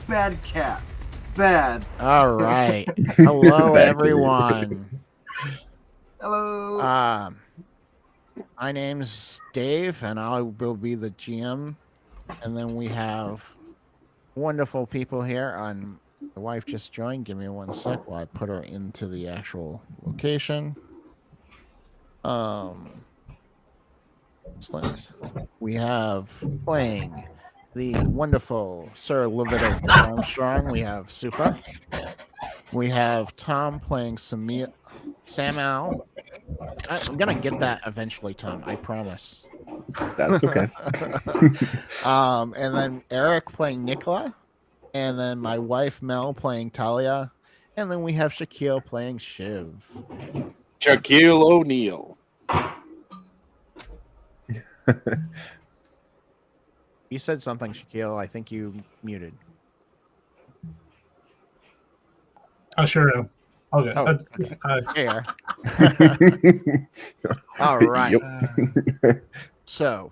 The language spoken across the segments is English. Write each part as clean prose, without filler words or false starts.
bad cat. Bad. All right. Hello, everyone. Hello. My name's Dave, and I will be the GM. And then we have wonderful people here. My wife just joined. Give me one sec while I put her into the actual location. Excellent. We have playing the wonderful Sir Leviticus Armstrong. We have Supa. We have Tom playing Samuel. I'm gonna get that eventually, Tom. I promise. That's okay. And then Eric playing Nicola, and then my wife Mel playing Talia, and then we have Shaquille playing Shiv. Shaquille O'Neal. You said something, Shaquille. I think you muted. I sure am. Okay. Oh, okay. All right. Yep. So,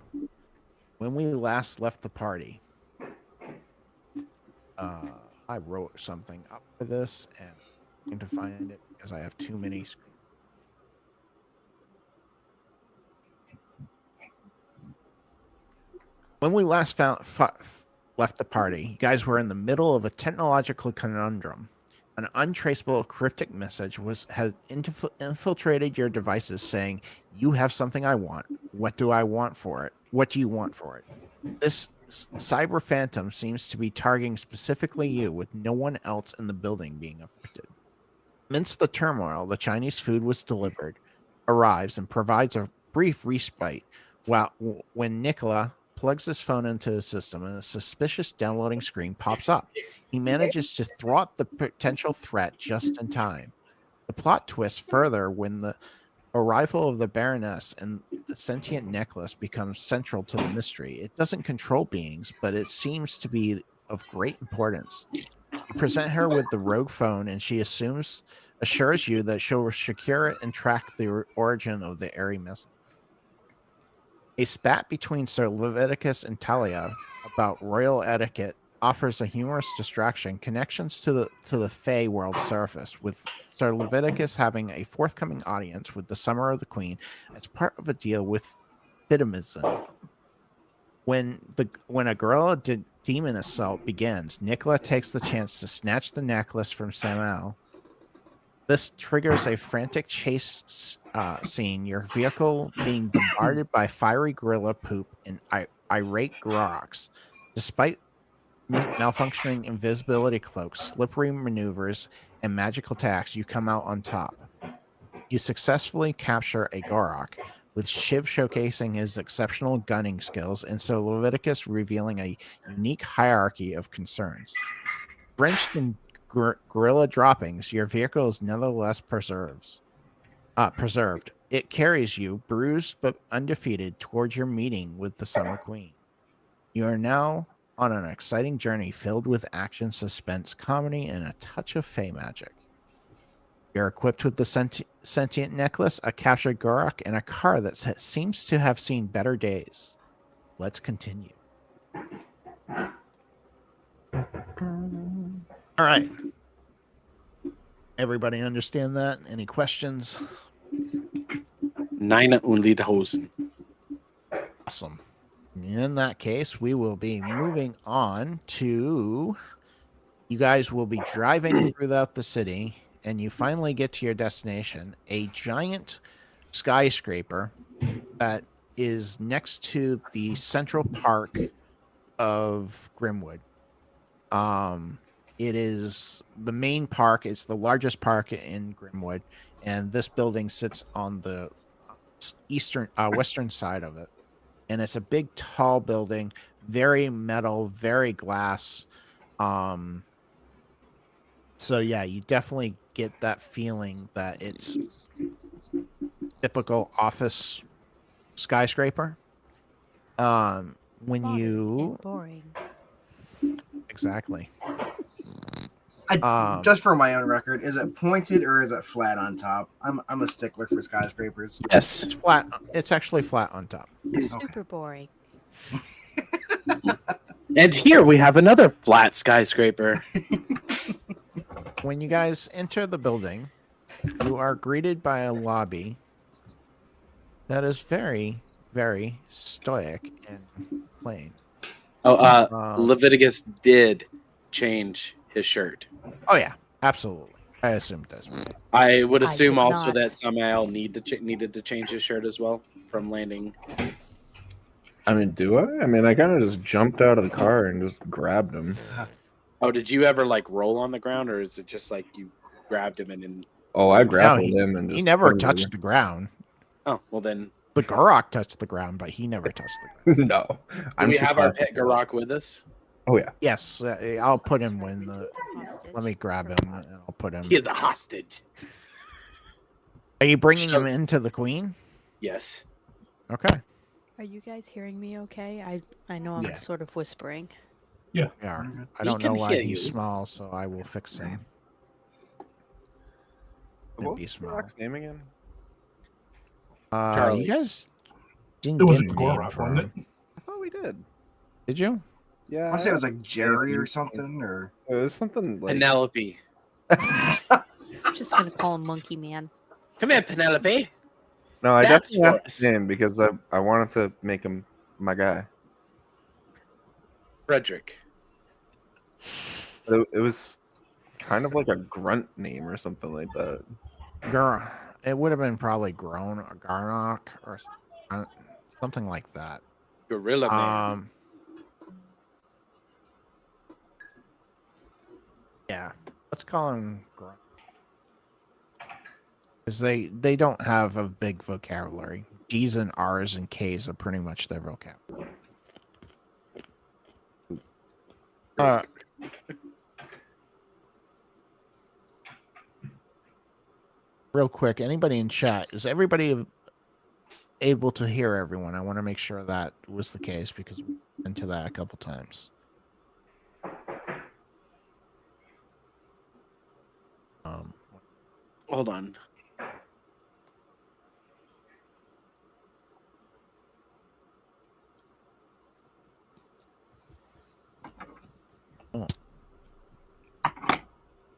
when we last left the party, I wrote something up for this, and I'm going to find it because I have too many. When we last left the party, you guys were in the middle of a technological conundrum. An untraceable cryptic message has infiltrated your devices saying, "You have something I want. What do I want for it? What do you want for it?" This cyber phantom seems to be targeting specifically you, with no one else in the building being affected. Amidst the turmoil, the Chinese food arrives and provides a brief respite when Nicola plugs his phone into his system and a suspicious downloading screen pops up. He manages to thwart the potential threat just in time. The plot twists further when the arrival of the Baroness and the sentient necklace becomes central to the mystery. It doesn't control beings, but it seems to be of great importance. You present her with the rogue phone, and she assures you that she'll secure it and track the origin of the airy message. A spat between Sir Leviticus and Talia about royal etiquette offers a humorous distraction. Connections to the Fey world surface, with Sir Leviticus having a forthcoming audience with the Summer of the Queen as part of a deal with Fidamism. When a guerrilla demon assault begins, Nicola takes the chance to snatch the necklace from Samuel. This triggers a frantic chase scene, your vehicle being bombarded by fiery gorilla poop and irate Groks. Despite malfunctioning invisibility cloaks, slippery maneuvers, and magical attacks, you come out on top. You successfully capture a Gorok, with Shiv showcasing his exceptional gunning skills, and so Leviticus revealing a unique hierarchy of concerns. Drenched in gorilla droppings, your vehicle is nevertheless preserved. It carries you, bruised but undefeated, towards your meeting with the Summer Queen. You are now on an exciting journey filled with action, suspense, comedy, and a touch of fey magic. You're equipped with the sentient necklace, a captured Gorok, and a car that seems to have seen better days. Let's continue. All right. Everybody understand that? Any questions? Nine only the hosen. Awesome. In that case, we will be moving on to... You guys will be driving throughout the city, and you finally get to your destination, a giant skyscraper that is next to the central park of Grimwood. It is the main park. It's the largest park in Grimwood, and this building sits on the western side of it. And it's a big, tall building, very metal, very glass. So yeah, you definitely get that feeling that it's typical office skyscraper. When you boring. Exactly. Just for my own record, is it pointed or is it flat on top? I'm a stickler for skyscrapers. Yes. It's flat. It's actually flat on top. Super boring. And here we have another flat skyscraper. When you guys enter the building, you are greeted by a lobby that is very, very stoic and plain. Leviticus did change his shirt. Oh yeah, absolutely. I assumed that's right. I would I assume did also not. that Samael needed to change his shirt as well from landing. I mean, do I? I mean, I kind of just jumped out of the car and just grabbed him. Oh, did you ever like roll on the ground, or is it just like you grabbed him and then? Oh, I grappled he- him and just He never put him touched the ground. Oh, well then. The Gorok touched the ground, but he never touched the ground. No, Do we have our pet Garak with us? Oh yeah. Yes, I'll put him when the. Let me grab him and I'll put him. He is a hostage. Are you bringing him into the Queen? Yes. Okay. Are you guys hearing me okay? I know I'm Yeah. sort of whispering. Yeah. I don't know can why hear he's you. small, so I will fix him. What Be was small. Garak's name again? Charlie. You guys didn't It get wasn't a name Gorok, for wasn't him. I thought we did. Did you? Yeah. I want to say it was like Jerry or something, or It was something like. Penelope. I'm just gonna call him Monkey Man. Come here, Penelope. No, I That's definitely asked worse. his name because I wanted to make him my guy. Frederick. It was kind of like a grunt name or something like that. It would have been probably Grown or Garnock or something like that. Gorilla Man. Yeah, let's call him Grown. Because they don't have a big vocabulary. G's and R's and K's are pretty much their vocabulary. Real quick, anybody in chat, is everybody able to hear everyone? I want to make sure that was the case because we've been to that a couple times. Hold on.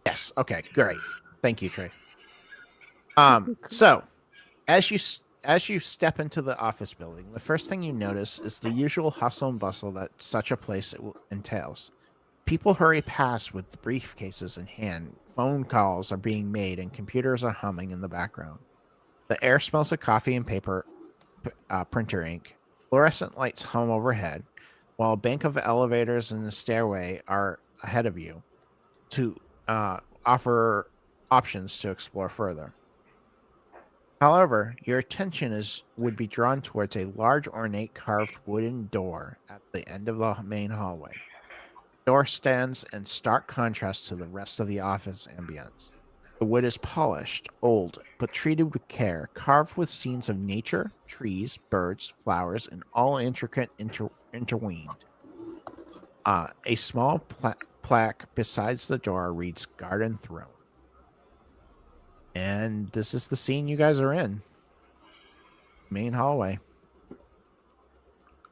Yes. Okay. Great. Thank you, Trey. So, as you step into the office building, the first thing you notice is the usual hustle and bustle that such a place entails. People hurry past with briefcases in hand. Phone calls are being made, and computers are humming in the background. The air smells of coffee and paper, printer ink. Fluorescent lights hum overhead, while a bank of elevators and the stairway are ahead of you to offer options to explore further. However, your attention would be drawn towards a large ornate carved wooden door at the end of the main hallway. The door stands in stark contrast to the rest of the office ambience. The wood is polished, old, but treated with care, carved with scenes of nature, trees, birds, flowers, and all intricate interweaved. A small plaque besides the door reads Garden Throne. And this is the scene you guys are in. Main hallway.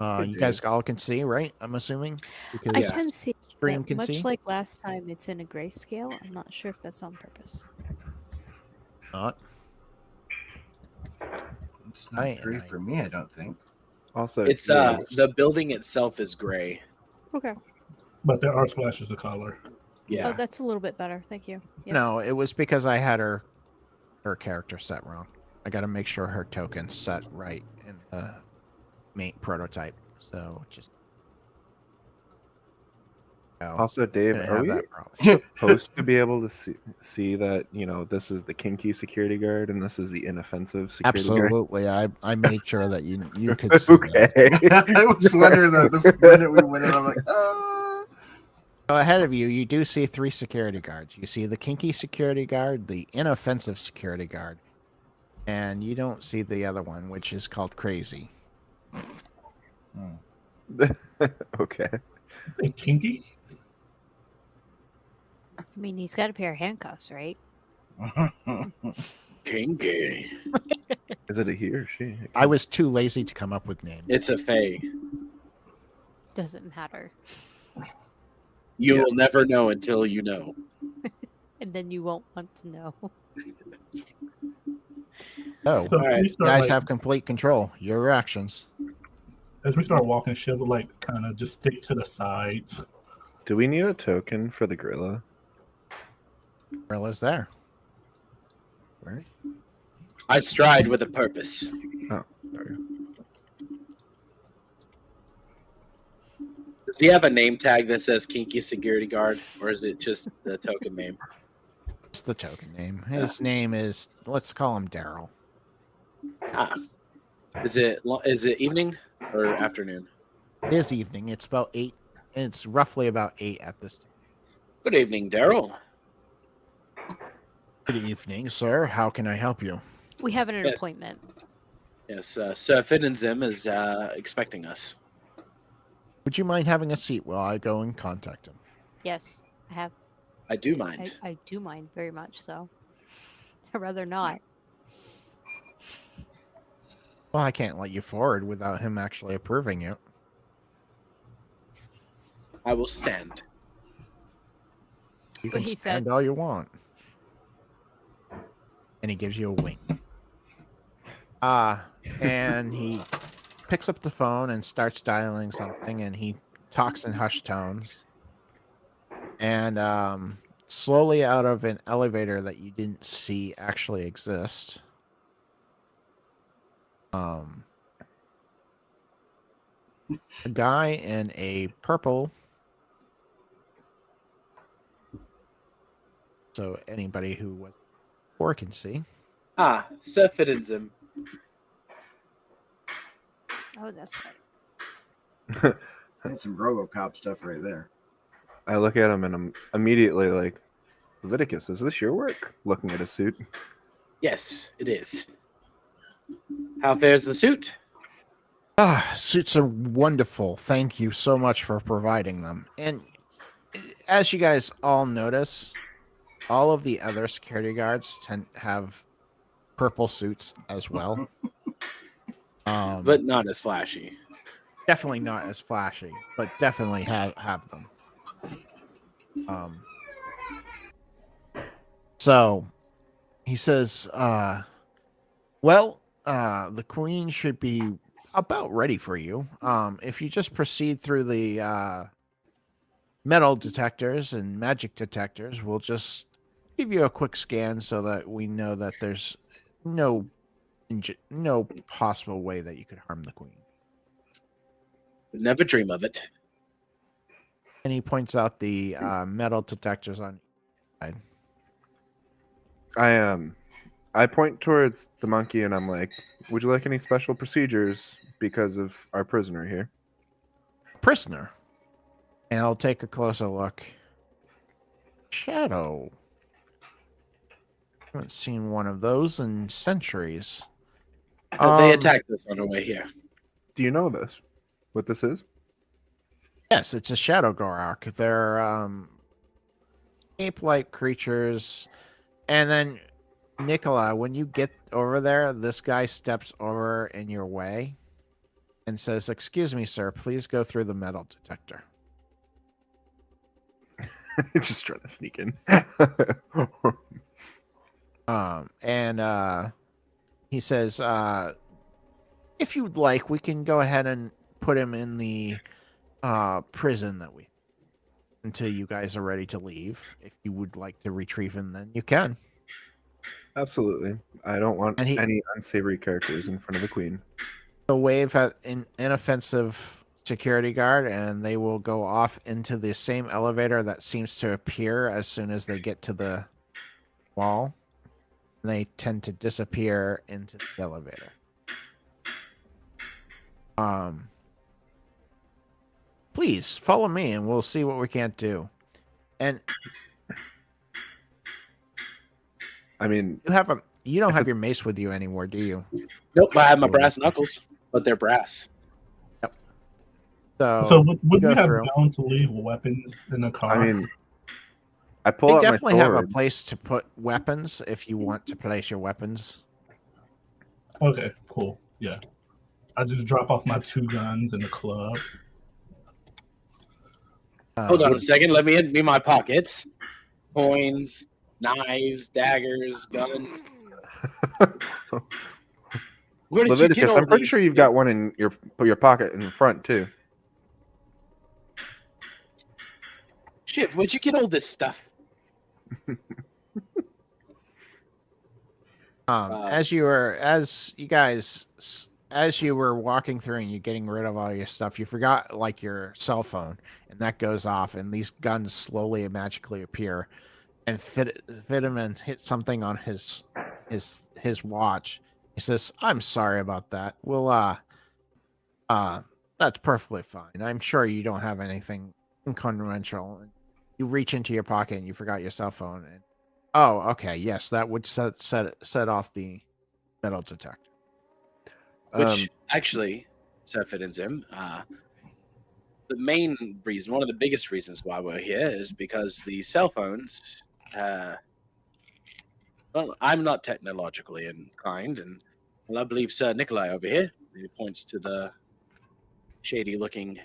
You guys all can see, right? I'm assuming? Because I can see. Stream but can much see? like last time, it's in a grayscale. I'm not sure if that's on purpose. Not. it's not great for me. I don't think. Also, It's the building itself is gray. Okay. But there are splashes of color. Yeah. Oh, that's a little bit better. Thank you. Yes. No, it was because I had her character set wrong. I got to make sure her token's set right in the main prototype. So just. Also, Dave, Didn't are have we that problem. supposed to be able to see that, you know, this is the kinky security guard and this is the inoffensive security guard? Absolutely, I made sure that you could see Okay. that. I was wondering that the minute we went in, I'm like, So ahead of you, you do see 3 security guards. You see the kinky security guard, the inoffensive security guard, and you don't see the other one, which is called Crazy. Okay. Say kinky? I mean, he's got a pair of handcuffs, right? Kinky. Is it a he or she? I was too lazy to come up with names. It's a fae. Doesn't matter. You Yeah. will never know until you know. And then you won't want to know. Oh, So All right. we you start guys like, have complete control. Your actions. as we start walking, she'll like kind of just stick to the sides. Do we need a token for the gorilla? Gorilla's there. Where? I stride with a purpose. Sorry. Does he have a name tag that says Kinky Security Guard, or is it just the token name? It's the token name. His name is, let's call him Daryl. Ah. Is it evening or afternoon? It is evening. It's about 8. It's roughly about 8 at this time. Good evening, Daryl. Good evening, sir. How can I help you? We have an Yes. appointment. Yes, Sir Finnenzim is expecting us. Would you mind having a seat while I go and contact him? Yes, I have. I do mind. I do mind very much so. I'd rather not. Well, I can't let you forward without him actually approving you. I will stand. You But can he stand said- all you want. And he gives you a wink. And he picks up the phone and starts dialing something, and he talks in hushed tones. And slowly out of an elevator that you didn't see actually exist. A guy in a purple. So anybody who was or can see. Ah, Sir Finnenzim. Oh, that's right. That's some RoboCop stuff right there. I look at him and I'm immediately like, Leviticus, is this your work? Looking at his suit. Yes, it is. How fares the suit? Suits are wonderful. Thank you so much for providing them. And as you guys all notice, all of the other security guards tend to have purple suits as well. But not as flashy. Definitely not as flashy, but definitely have them. So he says, well, the queen should be about ready for you. If you just proceed through the metal detectors and magic detectors, we'll just give you a quick scan so that we know that there's no possible way that you could harm the queen. Would never dream of it. And he points out the metal detectors on each side. I point towards the monkey and I'm like, would you like any special procedures because of our prisoner here? Prisoner. And I'll take a closer look. Shadow. Haven't seen one of those in centuries. They attacked us on our way here. Do you know this? What this is? Yes, it's a shadow Gorak. They're ape-like creatures. And then, Nicola, when you get over there, this guy steps over in your way and says, "Excuse me, sir, please go through the metal detector." Just trying to sneak in. And he says, if you'd like, we can go ahead and put him in the prison that we until you guys are ready to leave. If you would like to retrieve him, then you can. Absolutely. I don't want And he- any unsavory characters in front of the queen. He'll wave at an inoffensive security guard, and they will go off into the same elevator that seems to appear as soon as they get to the wall. They tend to disappear into the elevator. Please follow me, and we'll see what we can't do. And I mean, you don't have your mace with you anymore, do you? Nope, I have my brass knuckles, but they're brass. So would we go have through. known to leave weapons in the car? I mean, I pull They out my definitely have a sword. place to put weapons if you want to place your weapons. Okay, cool. Yeah. I just drop off my 2 guns in the club. Hold on a second. Let me empty my pockets. Coins, knives, daggers, guns. Where did you get Leviticus, all I'm pretty these? sure you've got one in your pocket in the front too. Shiv, where'd you get all this stuff? As you were walking through and you're getting rid of all your stuff, you forgot like your cell phone, and that goes off, and these guns slowly and magically appear, and Vitamin hit something on his watch. He says, "I'm sorry about that. We'll that's perfectly fine. I'm sure you don't have anything inconsequential." You reach into your pocket and you forgot your cell phone, and oh, okay, yes, that would set off the metal detector. Which actually, Sefid and Zim, the main reason, one of the biggest reasons why we're here is because the cell phones. Well, I'm not technologically inclined, and well, I believe Sir Nikolai over here, he points to the shady-looking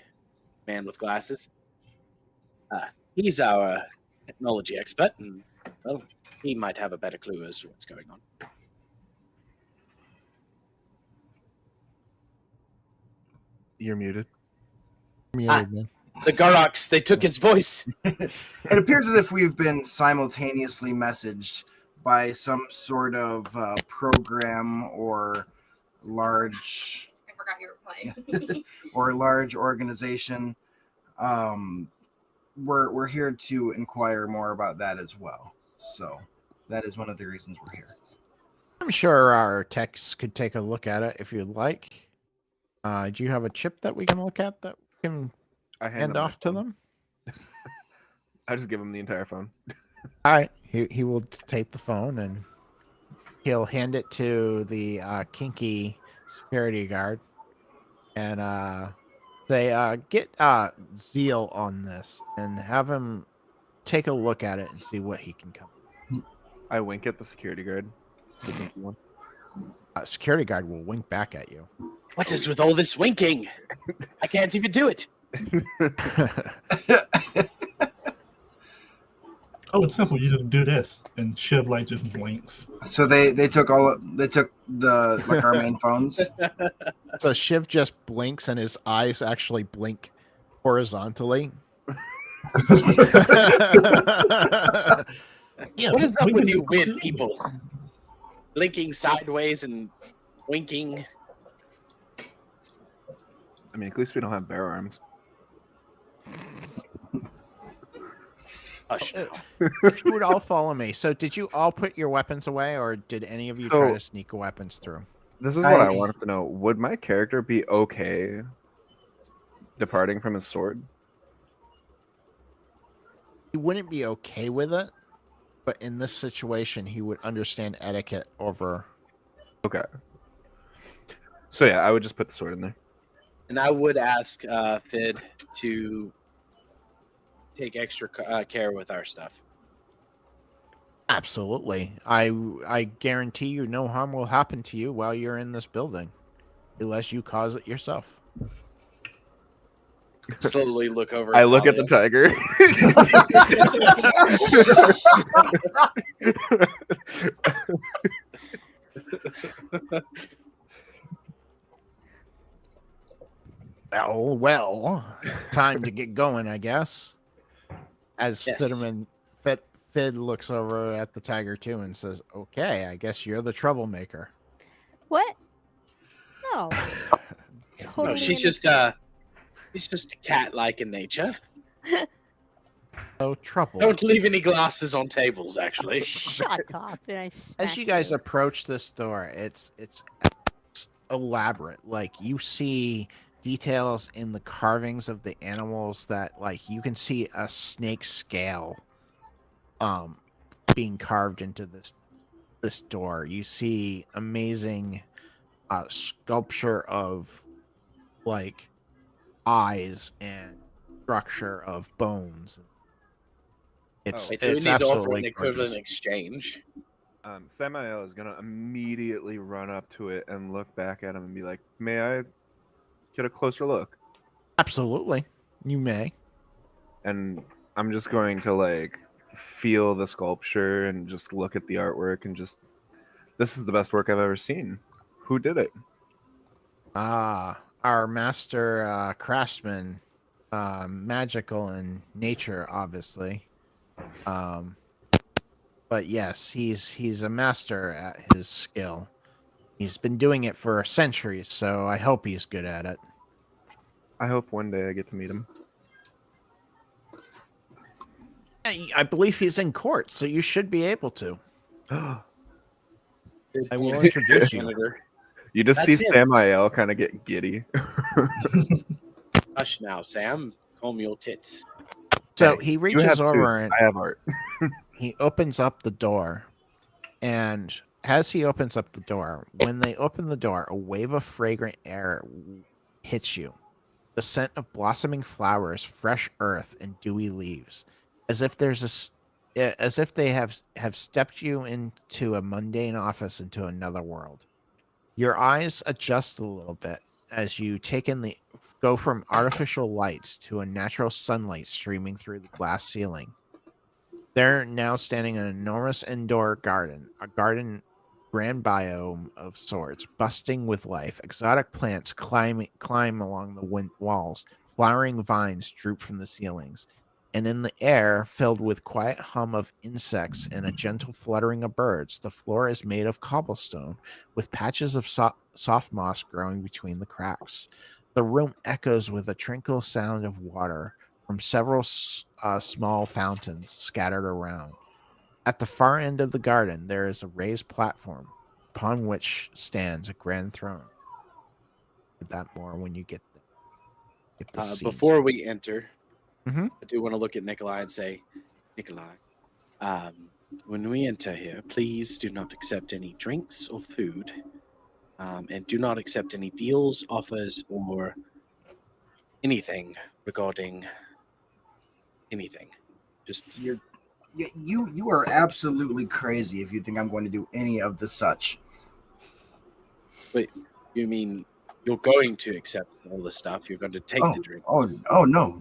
man with glasses. He's our technology expert, and well, he might have a better clue as to what's going on. You're muted. Muted, man. The Garoks, they took his voice. It appears as if we've been simultaneously messaged by some sort of program or large I forgot you were playing. or large organization. We're here to inquire more about that as well. So that is one of the reasons we're here. I'm sure our techs could take a look at it if you'd like. Do you have a chip that we can look at that we can I hand them my off to phone. them? I just give him the entire phone. All right. He will take the phone and he'll hand it to the kinky security guard and say, get Zeal on this and have him take a look at it and see what he can come. I wink at the security guard. The kinky one. Security guard will wink back at you. What is with all this winking? I can't even do it. Oh, it's simple. You just do this, and Shiv like just blinks. So they took the like our main phones. So Shiv just blinks and his eyes actually blink horizontally. Yeah, What is up we with can you do weird too. people? Blinking sideways and winking. I mean, at least we don't have bear arms. Hush. If you would all follow me. So did you all put your weapons away, or did any of you try So- to sneak weapons through? This is what I wanted to know. Would my character be okay departing from his sword? He wouldn't be okay with it, but in this situation, he would understand etiquette over. Okay. So yeah, I would just put the sword in there. And I would ask Fid to take extra care with our stuff. Absolutely. I guarantee you no harm will happen to you while you're in this building, unless you cause it yourself. Slowly look over. I look at the Talia. tiger. Well, time to get going, I guess. As Yes. Fid looks over at the tiger too and says, "Okay, I guess you're the troublemaker." What? No. Totally. No, she's just cat-like in nature. No trouble. Don't leave any glasses on tables. Actually, Shut up. And I smack As you guys approach this door, it's elaborate. Like you see details in the carvings of the animals that, like, you can see a snake scale being carved into this door. You see amazing sculpture of like eyes and structure of bones. It's wait, so we it's need to offer absolutely an equivalent gorgeous. exchange. Samael is gonna immediately run up to it and look back at him and be like, "May I get a closer look?" Absolutely, you may. and I'm just going to like feel the sculpture and just look at the artwork and just, this is the best work I've ever seen. Who did it? Our master craftsman, magical in nature, obviously. But yes, he's a master at his skill. He's been doing it for centuries, so I hope he's good at it. I hope one day I get to meet him. I believe he's in court, so you should be able to. I will introduce you. Senator. You just That's see him. Samael kind of get giddy. Hush now, Sam. Comb your tits. So Hey, he you reaches have over two. and I have art. he opens up the door. And as he opens up the door, when they open the door, a wave of fragrant air hits you. The scent of blossoming flowers, fresh earth, and dewy leaves, as if as if they have stepped you into a mundane office into another world. Your eyes adjust a little bit as you go from artificial lights to a natural sunlight streaming through the glass ceiling. They're now standing in an enormous indoor garden, a garden grand biome of sorts, busting with life. Exotic plants climb along the walls, flowering vines droop from the ceilings, and in the air, filled with quiet hum of insects and a gentle fluttering of birds, the floor is made of cobblestone, with patches of soft moss growing between the cracks. The room echoes with a tranquil sound of water from several small fountains scattered around. At the far end of the garden, there is a raised platform upon which stands a grand throne. Get that more when you get there. Get the scene Before set. we enter, Mhm. I do want to look at Nikolai and say, Nikolai, when we enter here, please do not accept any drinks or food, and do not accept any deals, offers, or anything regarding anything. Just You are absolutely crazy if you think I'm going to do any of the such. wait. You mean you're going to accept all the stuff? You're going to take the drink? Oh no.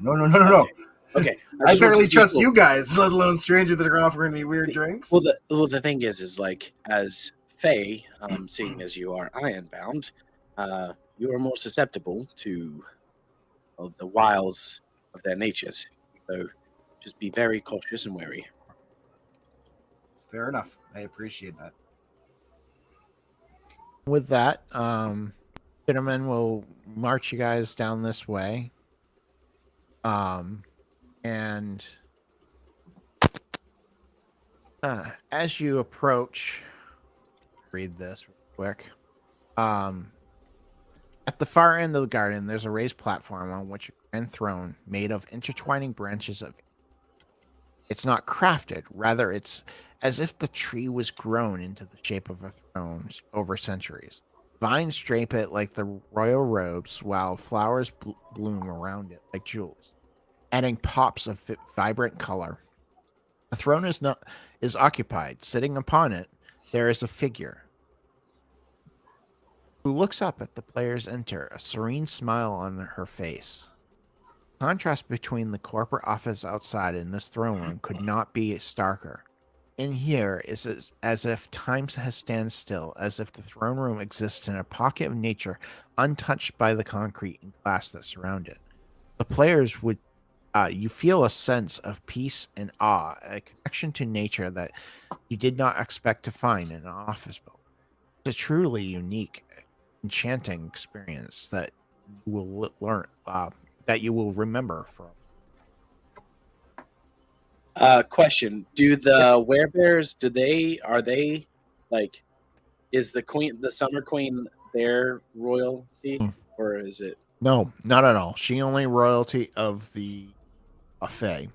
Okay. I just want barely to be trust cool. you guys, let alone strangers that are offering me weird drinks. Well, the thing is like as Faye, seeing as you are ironbound, you are more susceptible to the wiles of their natures. So just be very cautious and wary. Fair enough. I appreciate that. With that, gentlemen will march you guys down this way. And as you approach, read this real quick. At the far end of the garden, there's a raised platform on which a grand throne made of intertwining branches of. It's not crafted, rather, it's as if the tree was grown into the shape of a throne over centuries. Vines drape it like the royal robes, while flowers bloom around it like jewels, adding pops of vibrant color. The throne is occupied. Sitting upon it, there is a figure who looks up at the players enter, a serene smile on her face. The contrast between the corporate office outside and this throne room could not be starker. In here is as if time has stand still, as if the throne room exists in a pocket of nature untouched by the concrete and glass that surround it. The players would you feel a sense of peace and awe, a connection to nature that you did not expect to find in an office building. It's a truly unique, enchanting experience that you will learn, that you will remember from. Question: do the werebears? Are they like? Is the Summer Queen their royalty, or is it? No, not at all. She only royalty of the Fae.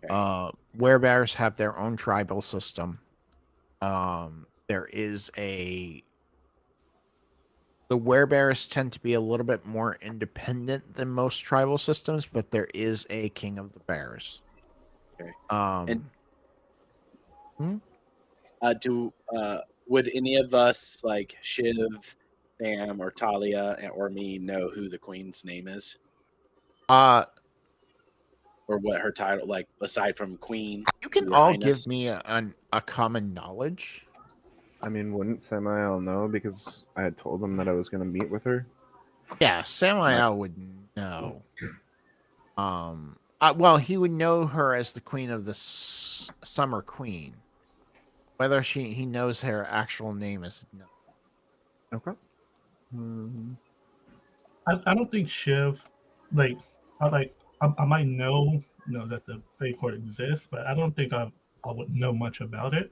Okay. Werebears have their own tribal system. There is the werebears tend to be a little bit more independent than most tribal systems, but there is a king of the bears. Okay. Would any of us like Shiv, Sam, or Talia or me know who the queen's name is? Or or what her title, like aside from Queen. You can Your all Highness. give me a common knowledge. I mean, wouldn't Samael know because I had told him that I was going to meet with her? Yeah, Samael would know. Well, he would know her as the Queen of the Summer Queen. Whether he knows her actual name is no. Okay. Hmm. I don't think Shiv, like, I might know, that the Fey Court exists, but I don't think I would know much about it.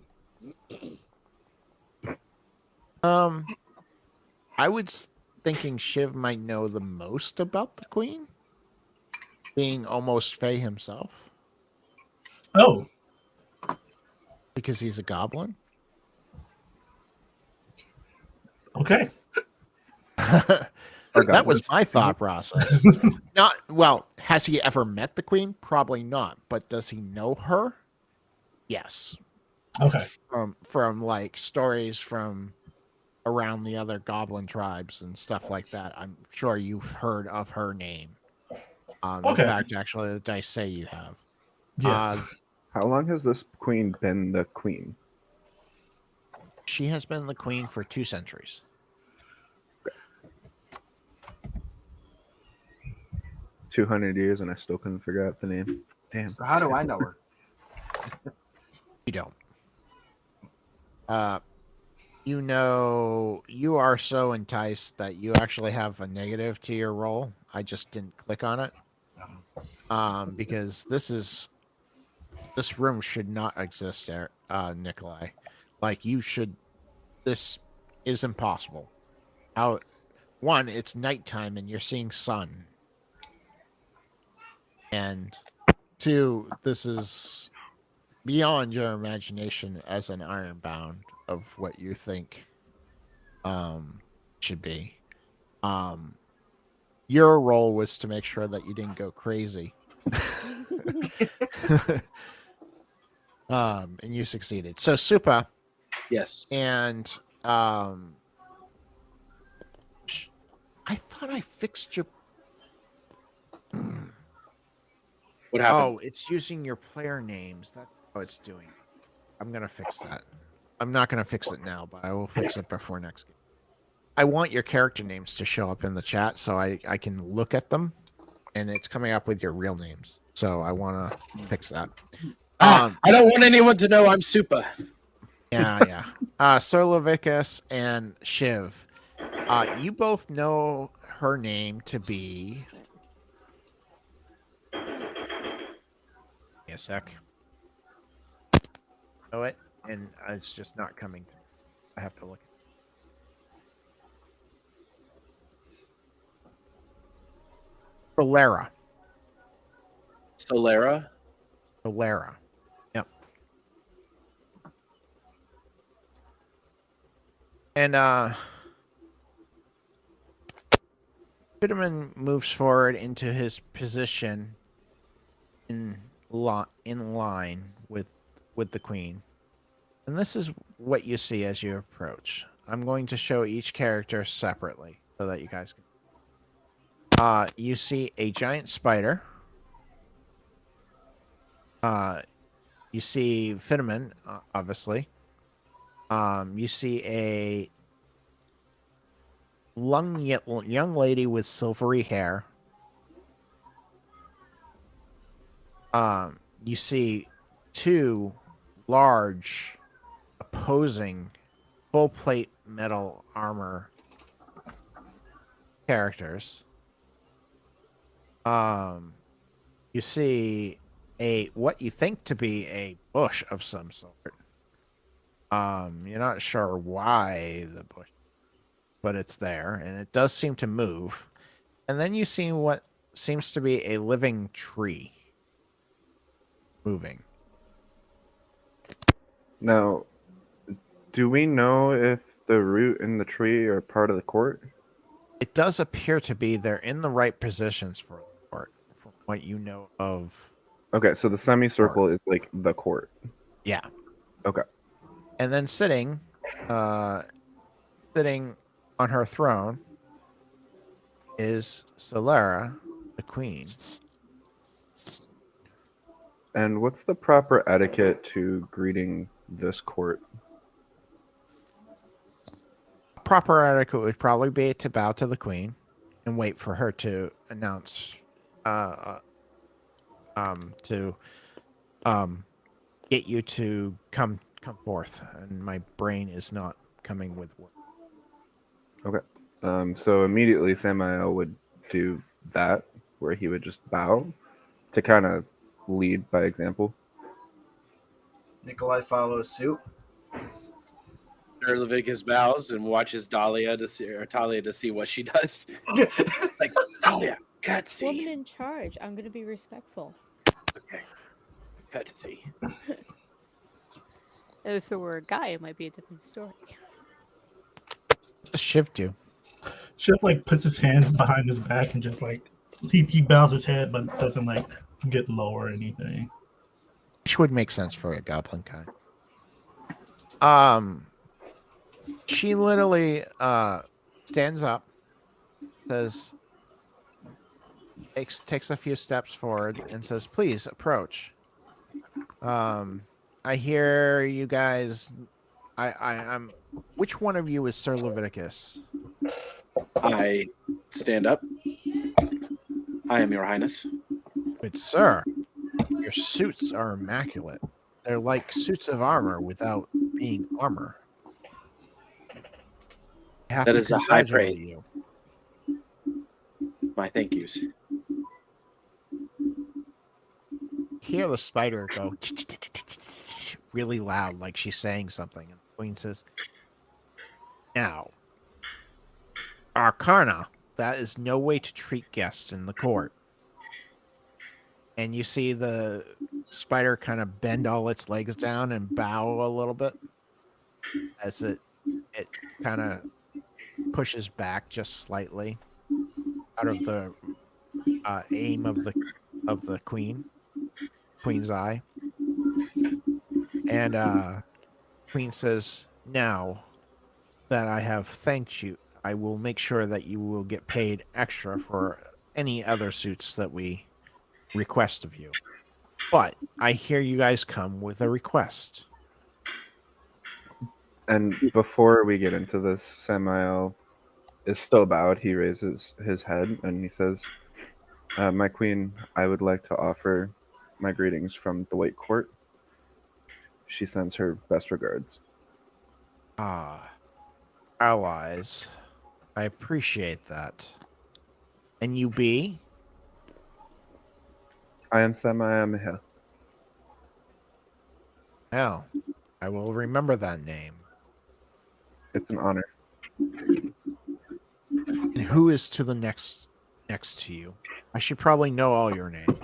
I was thinking Shiv might know the most about the Queen, being almost Fey himself, Oh, because he's a goblin. okay. That was goblins my speak? thought process. Not well. Has he ever met the Queen? Probably not. But does he know her? Yes. Okay. From like stories from around the other goblin tribes and stuff like that. I'm sure you've heard of her name. In Okay. fact, actually, the dice say you have. Yeah. How long has this queen been the queen? She has been the queen for 2 centuries. 200 years, and I still couldn't figure out the name. Damn. So how do I know her? You don't. You know, you are so enticed that you actually have a negative to your roll. I just didn't click on it. Because this room should not exist there, Nikolai. Like this is impossible. One, it's nighttime and you're seeing sun. And 2, this is beyond your imagination as an ironbound of what you think should be. Your role was to make sure that you didn't go crazy. And you succeeded. So Supa Yes. and I thought I fixed your What happened? Oh, it's using your player names. That's how it's doing. I'm gonna fix that. I'm not gonna fix it now, but I will fix it before next game. I want your character names to show up in the chat so I can look at them, and it's coming up with your real names. So I want to fix that. I don't want anyone to know I'm Supa. Yeah. Sir Leviticus and Shiv, you both know her name to be. Give me a sec. Know it, and it's just not coming. I have to look. Solera. Solera. Yep. And Bitterman moves forward into his position in line with the queen. And this is what you see as you approach. I'm going to show each character separately so that you guys can. You see a giant spider. You see Fitterman, obviously. You see a young lady with silvery hair. You see 2 large, opposing, full plate metal armor characters. You see what you think to be a bush of some sort. You're not sure why the bush, but it's there, and it does seem to move. And then you see what seems to be a living tree moving. Now, do we know if the root and the tree are part of the court? It does appear to be they're in the right positions for the court, from what you know of. Okay, so the semicircle is like the court. Yeah. Okay. And then sitting on her throne is Solera, the queen. And what's the proper etiquette to greeting this court? Proper etiquette would probably be to bow to the queen and wait for her to announce to get you to come forth, and my brain is not coming with words. Okay. So immediately Samael would do that, where he would just bow to kind of lead by example. Nikolai follows suit. Sir Leviticus bows and watches Talia to see what she does. Like, Talia, can't Woman see. in charge. I'm gonna be respectful. Okay. Courtesy. If it were a guy, it might be a different story. What does Shiv do? Shiv like puts his hands behind his back and just like he bows his head but doesn't like get low or anything. Which would make sense for a goblin guy. She literally stands up, says, takes a few steps forward, and says, "Please approach. I hear you guys. I'm. Which one of you is Sir Leviticus?" I stand up. I am your highness. Good sir, your suits are immaculate. They're like suits of armor without being armor. I have That to is a high congratulate praise. you. My thank yous. Hear the spider go really loud, like she's saying something. And the queen says, "Now, Arcana, that is no way to treat guests in the court." And you see the spider kind of bend all its legs down and bow a little bit as it kind of pushes back just slightly out of the aim of the queen's eye. And queen says, "Now that I have thanked you, I will make sure that you will get paid extra for any other suits that we request of you. But I hear you guys come with a request." And before we get into this, Samael is still bowed. He raises his head and he says, "My queen, I would like to offer my greetings from the White Court. She sends her best regards." Ah, allies. I appreciate that. And you be? I am Samael Miha. Hell, I will remember that name. It's an honor. And who is to the next to you? I should probably know all your names.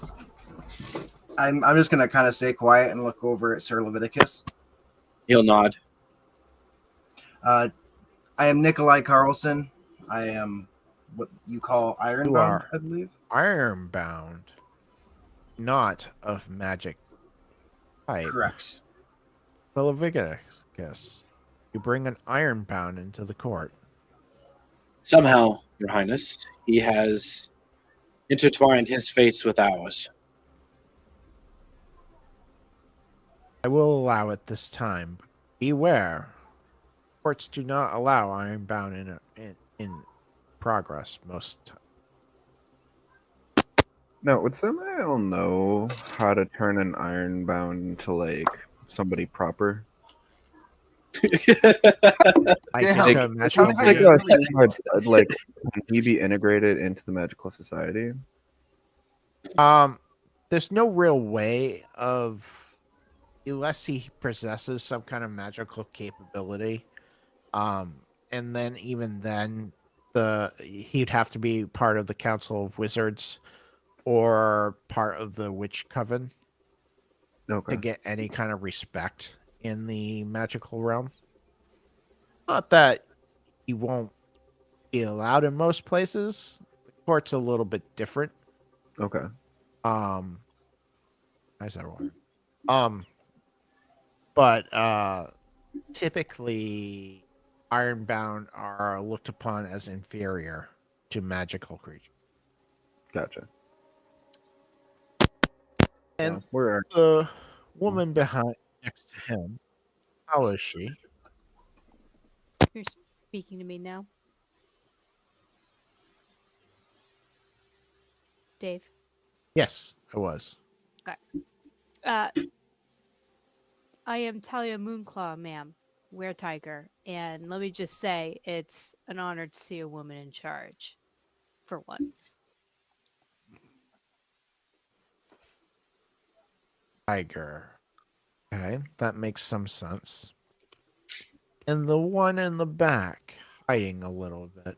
I'm just gonna kind of stay quiet and look over at Sir Leviticus. He'll nod. I am Nikolai Carlson. I am what you call Ironbound, are. I believe. Ironbound, not of magic type. Correct. Leviticus, you bring an ironbound into the court. Somehow, your highness, he has intertwined his fates with ours. I will allow it this time. But beware, courts do not allow ironbound in progress most times. Now, would Samael know how to turn an ironbound into like somebody proper? I Yeah, just like- imagine like- Like, like- like, can he be integrated into the magical society? there's no real way of, unless he possesses some kind of magical capability. And then even then, he'd have to be part of the Council of Wizards or part of the Witch Coven to Okay. get any kind of respect in the magical realm. Not that he won't be allowed in most places. The court's a little bit different. Okay. Nice everyone. But typically ironbound are looked upon as inferior to magical creatures. Gotcha. And We're the woman behind next to him, how is she? You're speaking to me now, Dave. Yes, I was. Okay. I am Talia Moonclaw, ma'am. Were Tiger. And let me just say, it's an honor to see a woman in charge. For once. Tiger. Okay, that makes some sense. And the one in the back, hiding a little bit.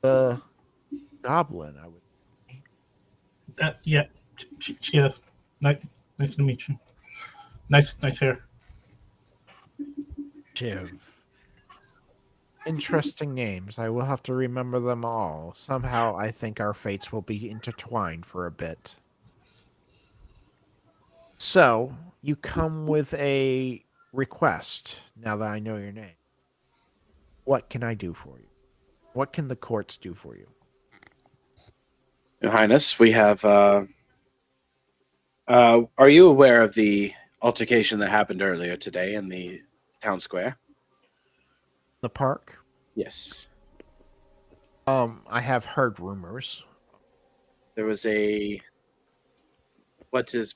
The goblin, I would say. Yeah, Shiv. Nice to meet you. Nice hair. Shiv. Interesting names. I will have to remember them all. Somehow I think our fates will be intertwined for a bit. So, you come with a request now that I know your name. What can I do for you? What can the courts do for you? Your Highness, we have. Are you aware of the altercation that happened earlier today in the town square? The park? Yes. I have heard rumors. There was what is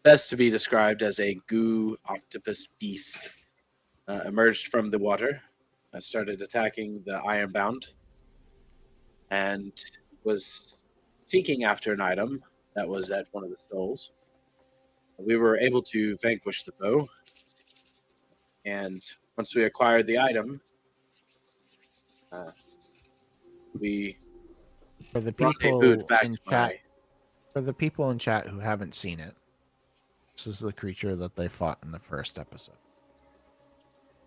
best to be described as a goo octopus beast emerged from the water, started attacking the Ironbound, and was seeking after an item that was at one of the stalls. We were able to vanquish the foe, and once we acquired the item, we For the rendezvoused people back in to chat, for the people in chat who haven't seen it, this is the creature that they fought in the first episode.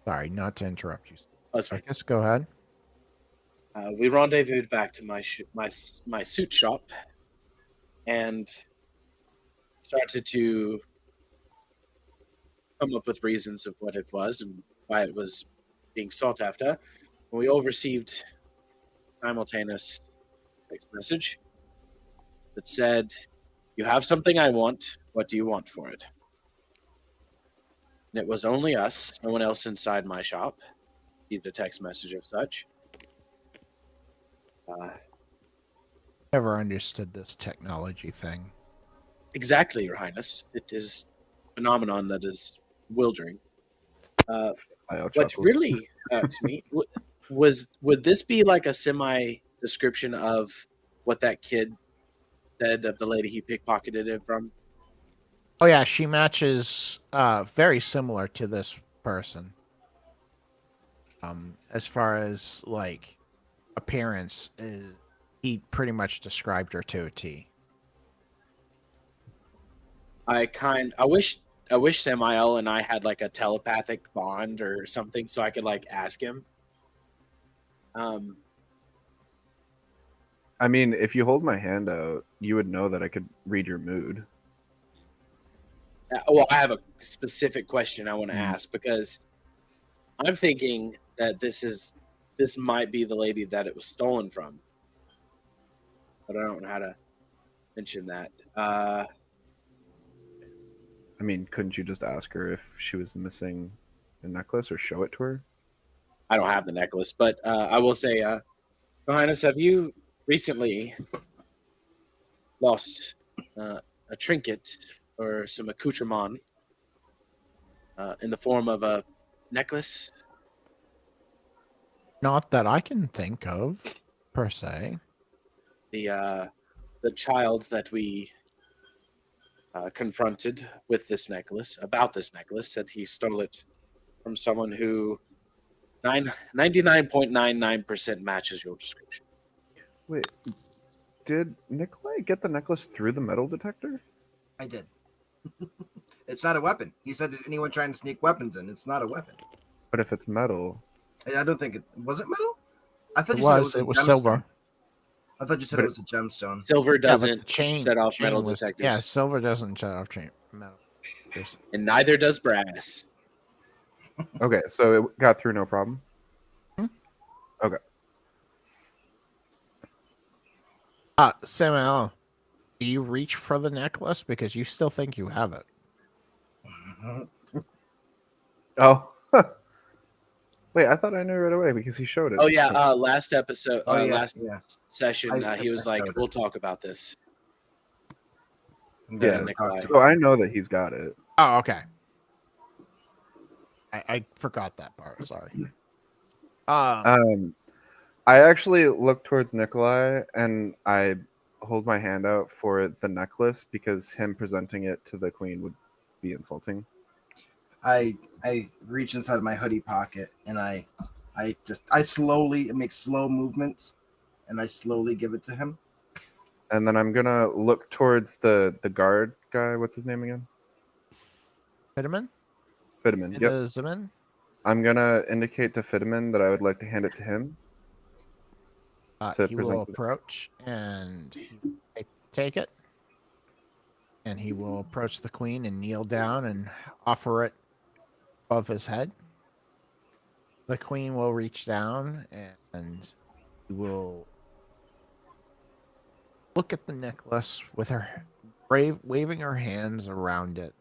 Sorry, not to interrupt you. That's right. Marcus, go ahead. We rendezvoused back to my suit shop and started to come up with reasons of what it was and why it was being sought after. We all received simultaneous text message that said, "You have something I want. What do you want for it?" And it was only us, no one else inside my shop received a text message of such. Never understood this technology thing. Exactly, Your Highness. It is a phenomenon that is bewildering. What really to me would this be like a semi description of what that kid said of the lady he pickpocketed it from? Oh yeah, she matches very similar to this person. As far as like appearance, he pretty much described her to a T. I wish Samael and I had like a telepathic bond or something so I could like ask him. I mean, if you hold my hand out, you would know that I could read your mood. Well, I have a specific question I want to Hmm. ask because I'm thinking that this might be the lady that it was stolen from, but I don't know how to mention that. I mean, couldn't you just ask her if she was missing a necklace or show it to her? I don't have the necklace, but I will say, Your Highness, have you recently lost a trinket or some accoutrement in the form of a necklace? Not that I can think of, per se. The child that we confronted with this necklace, about this necklace, said he stole it from someone who 99.99% matches your description. Wait, did Nikolai get the necklace through the metal detector? I did. It's not a weapon. He said, "Did anyone try and sneak weapons in?" It's not a weapon. But if it's metal, I don't think it was. It metal? I thought It you said was. it It was was a silver. gemstone. I thought you said But it was a gemstone. Silver Yeah, but doesn't the chain set off chain metal was, detectors, yeah, silver doesn't set off chain metal. and neither does brass. okay, so it got through no problem. Samuel, Do you reach for the necklace because you still think you have it? Oh. Wait, I thought I knew right away because he showed it. Oh yeah, last episode, Oh, yeah, last yeah. session, he was like, showed it. "We'll talk about this." I'm Yeah. gonna talk to So I know that he's got it. Oh, okay. I forgot that part. Sorry. I actually look towards Nikolai and I hold my hand out for the necklace because him presenting it to the queen would be insulting. I reach inside my hoodie pocket and I slowly make slow movements and I slowly give it to him. And then I'm gonna look towards the guard guy. What's his name again? Fitterman? Fitterman. Yep. Fitterman? I'm gonna indicate to Fitterman that I would like to hand it to him. He will approach and he will take it. And he will approach the queen and kneel down and offer it above his head. The queen will reach down and he will look at the necklace with her waving her hands around it.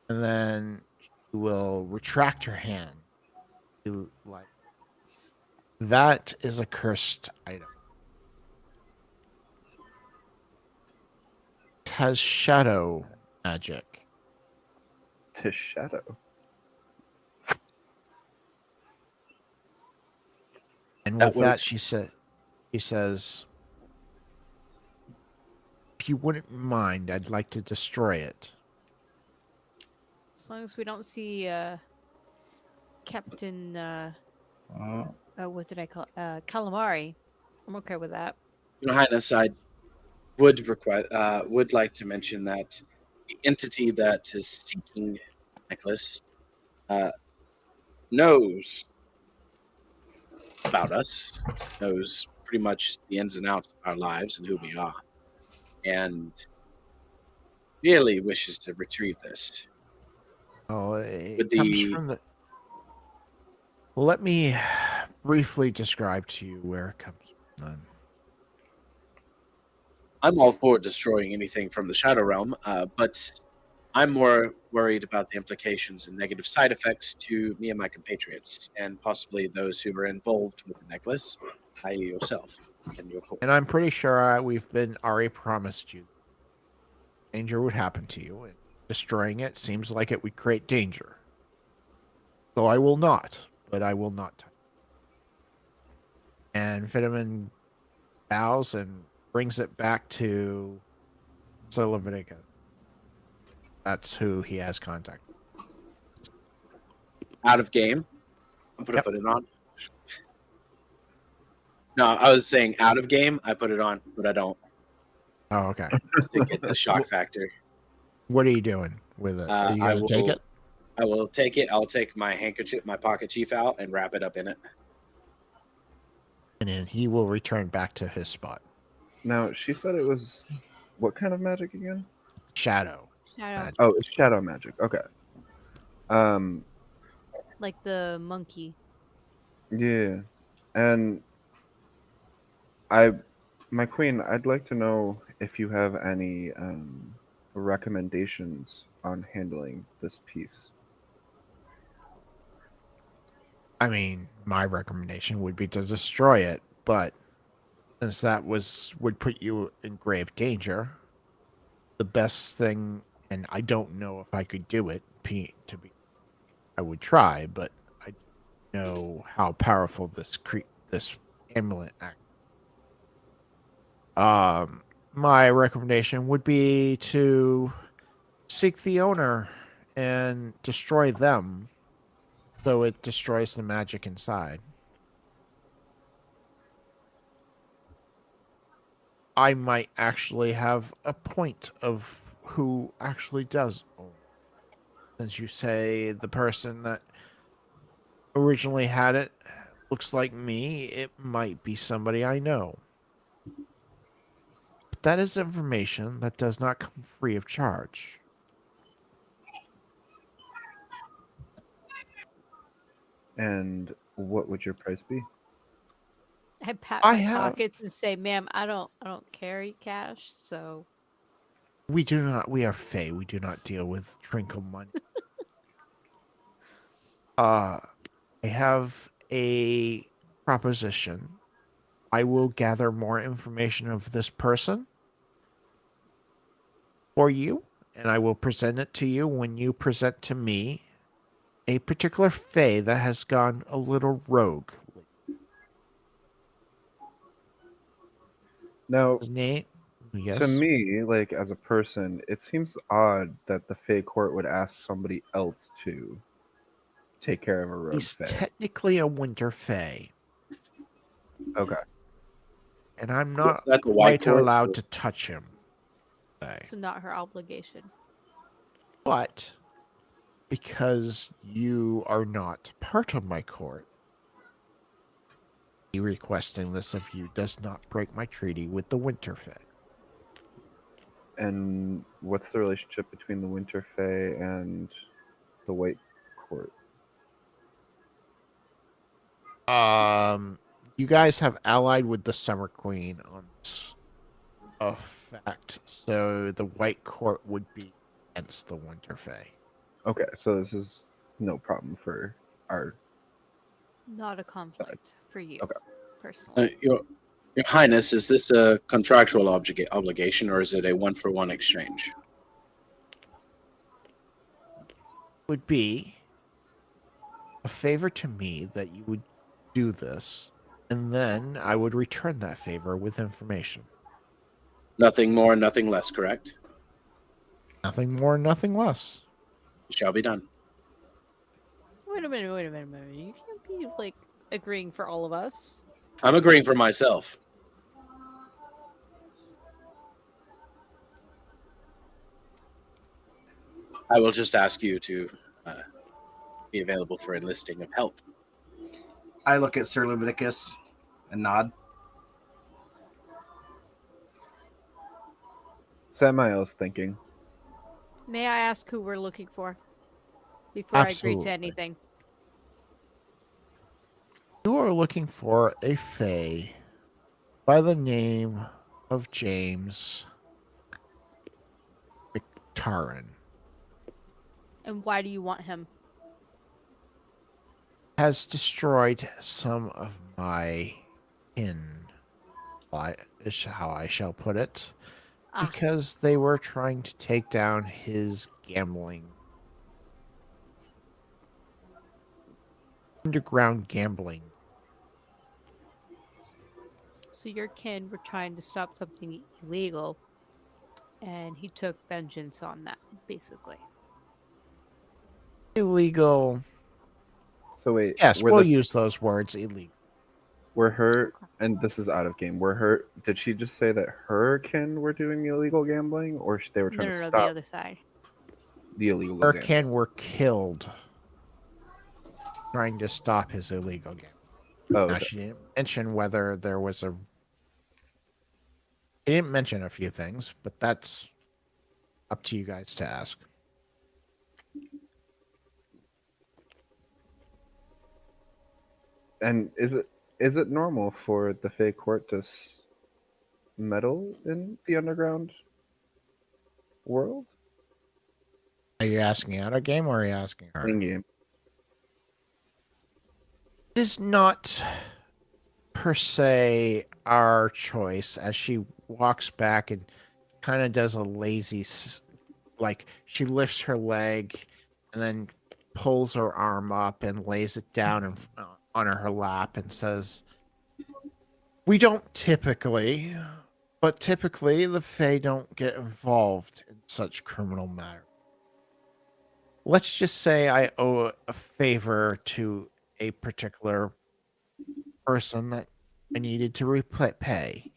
And then she will retract her hand. Like, that is a cursed item. It has shadow magic. To shadow. And That with would that, she says, if you wouldn't mind, I'd like to destroy it. As long as we don't see Captain what did I call calamari, I'm okay with that. Your Highness, I would like to mention that the entity that is seeking the necklace knows about us, knows pretty much the ins and outs of our lives and who we are, and really wishes to retrieve this. Oh, it With comes the from the. Well, let me briefly describe to you where it comes from. Then. I'm all for destroying anything from the Shadow Realm, but I'm more worried about the implications and negative side effects to me and my compatriots, and possibly those who are involved with the necklace, i.e., yourself and your court. And I'm pretty sure we've been already promised you danger would happen to you, and destroying it seems like it would create danger. So I will not, but I will not touch it. And Fitterman bows and brings it back to Sir Leviticus. That's who he has contact. Out of game. I'm going to put it on. No, I was saying out of game, I put it on, but I don't. Oh, okay. Just to get the shock factor. What are you doing with it? Are you going to take it? I will take it. I'll take my handkerchief, my pocket chief out, and wrap it up in it. And then he will return back to his spot. Now, she said it was what kind of magic again? Shadow. Shadow, Oh, it's shadow magic. Okay. like the monkey. Yeah. And my queen, I'd like to know if you have any recommendations on handling this piece. I mean, my recommendation would be to destroy it, but since that would put you in grave danger, the best thing, and I don't know if I could do it, I would try, but I don't know how powerful this amulet act. My recommendation would be to seek the owner and destroy them, so it destroys the magic inside. I might actually have a point of who actually does own. Since you say the person that originally had it looks like me, it might be somebody I know. But that is information that does not come free of charge. And what would your price be? I pat I my have- pockets and say, "Ma'am, I don't carry cash, so We do not. We are Fae. We do not deal with trinkle money. I have a proposition. I will gather more information of this person for you, and I will present it to you when you present to me a particular Fae that has gone a little rogue. Now, His name, yes, to me, like as a person, it seems odd that the Fey Court would ask somebody else to take care of a rogue he's Fey. technically a winter Fae, Okay. and I'm Was not that the White quite Court? allowed to touch him. Fae. it's not her obligation." But because you are not part of my court, me requesting this of you does not break my treaty with the Winterfell. And what's the relationship between the Winter Fey and the White Court? You guys have allied with the Summer Queen on this effect, so the White Court would be against the Winterfell. Okay, so this is no problem for our. Not a conflict for you, Okay. personally. Your Highness, is this a contractual obligation or is it a one-for-one exchange? Would be a favor to me that you would do this, and then I would return that favor with information. Nothing more, nothing less, correct? Nothing more, nothing less. It shall be done. Wait a minute. You can't be like agreeing for all of us. I'm agreeing for myself. I will just ask you to be available for enlisting of help. I look at Sir Leviticus and nod. Samael's thinking. May I ask who we're looking for before I agree Absolutely. to anything? You are looking for a Fae by the name of James Victarin. And why do you want him? Has destroyed some of my kin, is how I shall put it, Ah, because they were trying to take down his gambling, underground gambling. so your kin were trying to stop something illegal, and he took vengeance on that, basically. Illegal. So wait, Yes, were we'll the use those words, illegal. were her Okay. and this is out of game. Were her? Did she just say that her kin were doing illegal gambling, or they were No, trying no, to no, the stop other side. the illegal Her gambling? kin were killed trying to stop his illegal gambling. Oh, Now, okay. she didn't mention whether there was a. She didn't mention a few things, but that's up to you guys to ask. And is it normal for the Fey Court to meddle in the underground world? Are you asking out a game or are you asking her? In game. It is not per se our choice as she walks back and kind of does a lazy, like she lifts her leg and then pulls her arm up and lays it down on her lap and says, "We don't typically, but typically the Fae don't get involved in such criminal matters. Let's just say I owe a favor to a particular person that I needed to repay,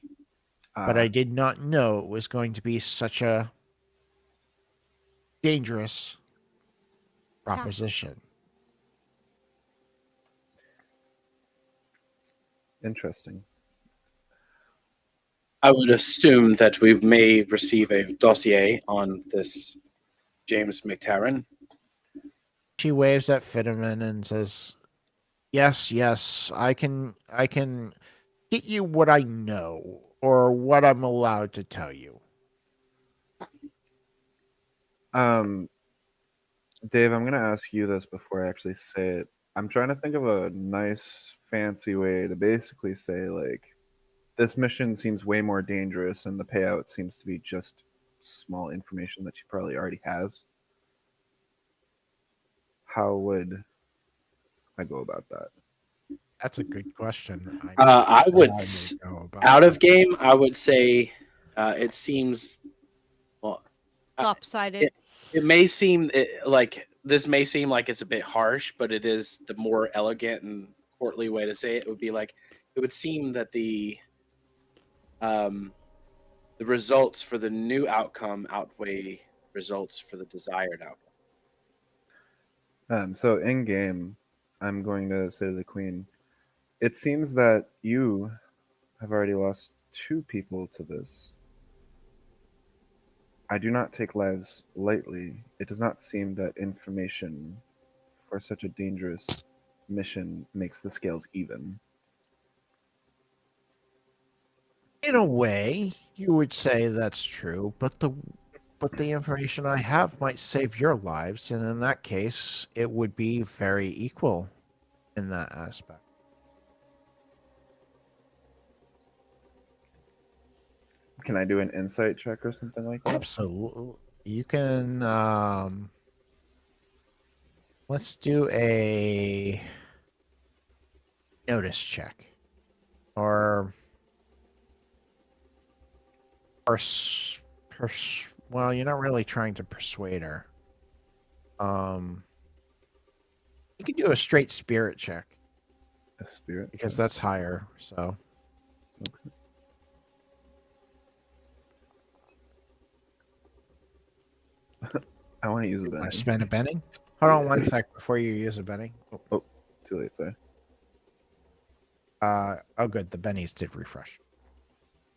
but I did not know it was going to be such a dangerous proposition." Interesting. I would assume that we may receive a dossier on this James McTarran. She waves at Fitterman and says, "Yes, I can get you what I know or what I'm allowed to tell you. Dave, I'm gonna ask you this before I actually say it. I'm trying to think of a nice, fancy way to basically say like, this mission seems way more dangerous, and the payout seems to be just small information that she probably already has. How would I go about that? That's a good question. I would go about out of that. game. I would say it seems well. Lopsided. It may seem like this may seem like it's a bit harsh, but it is the more elegant and courtly way to say it. It would be like it would seem that the results for the new outcome outweigh results for the desired outcome. So in game, I'm going to say to the queen, it seems that you have already lost 2 people to this. I do not take lives lightly. It does not seem that information for such a dangerous mission makes the scales even. In a way, you would say that's true, but the information I have might save your lives, and in that case, it would be very equal in that aspect. Can I do an insight check or something like that? Absolutely. You can let's do a notice check. Or well, you're not really trying to persuade her. You can do a straight spirit check A spirit? because that's higher. So Okay. I want to use a want Benny. to spend a Benny? Hold on one sec before you use a Benny. Oh, too late, sorry. Oh, good. The bennies did refresh.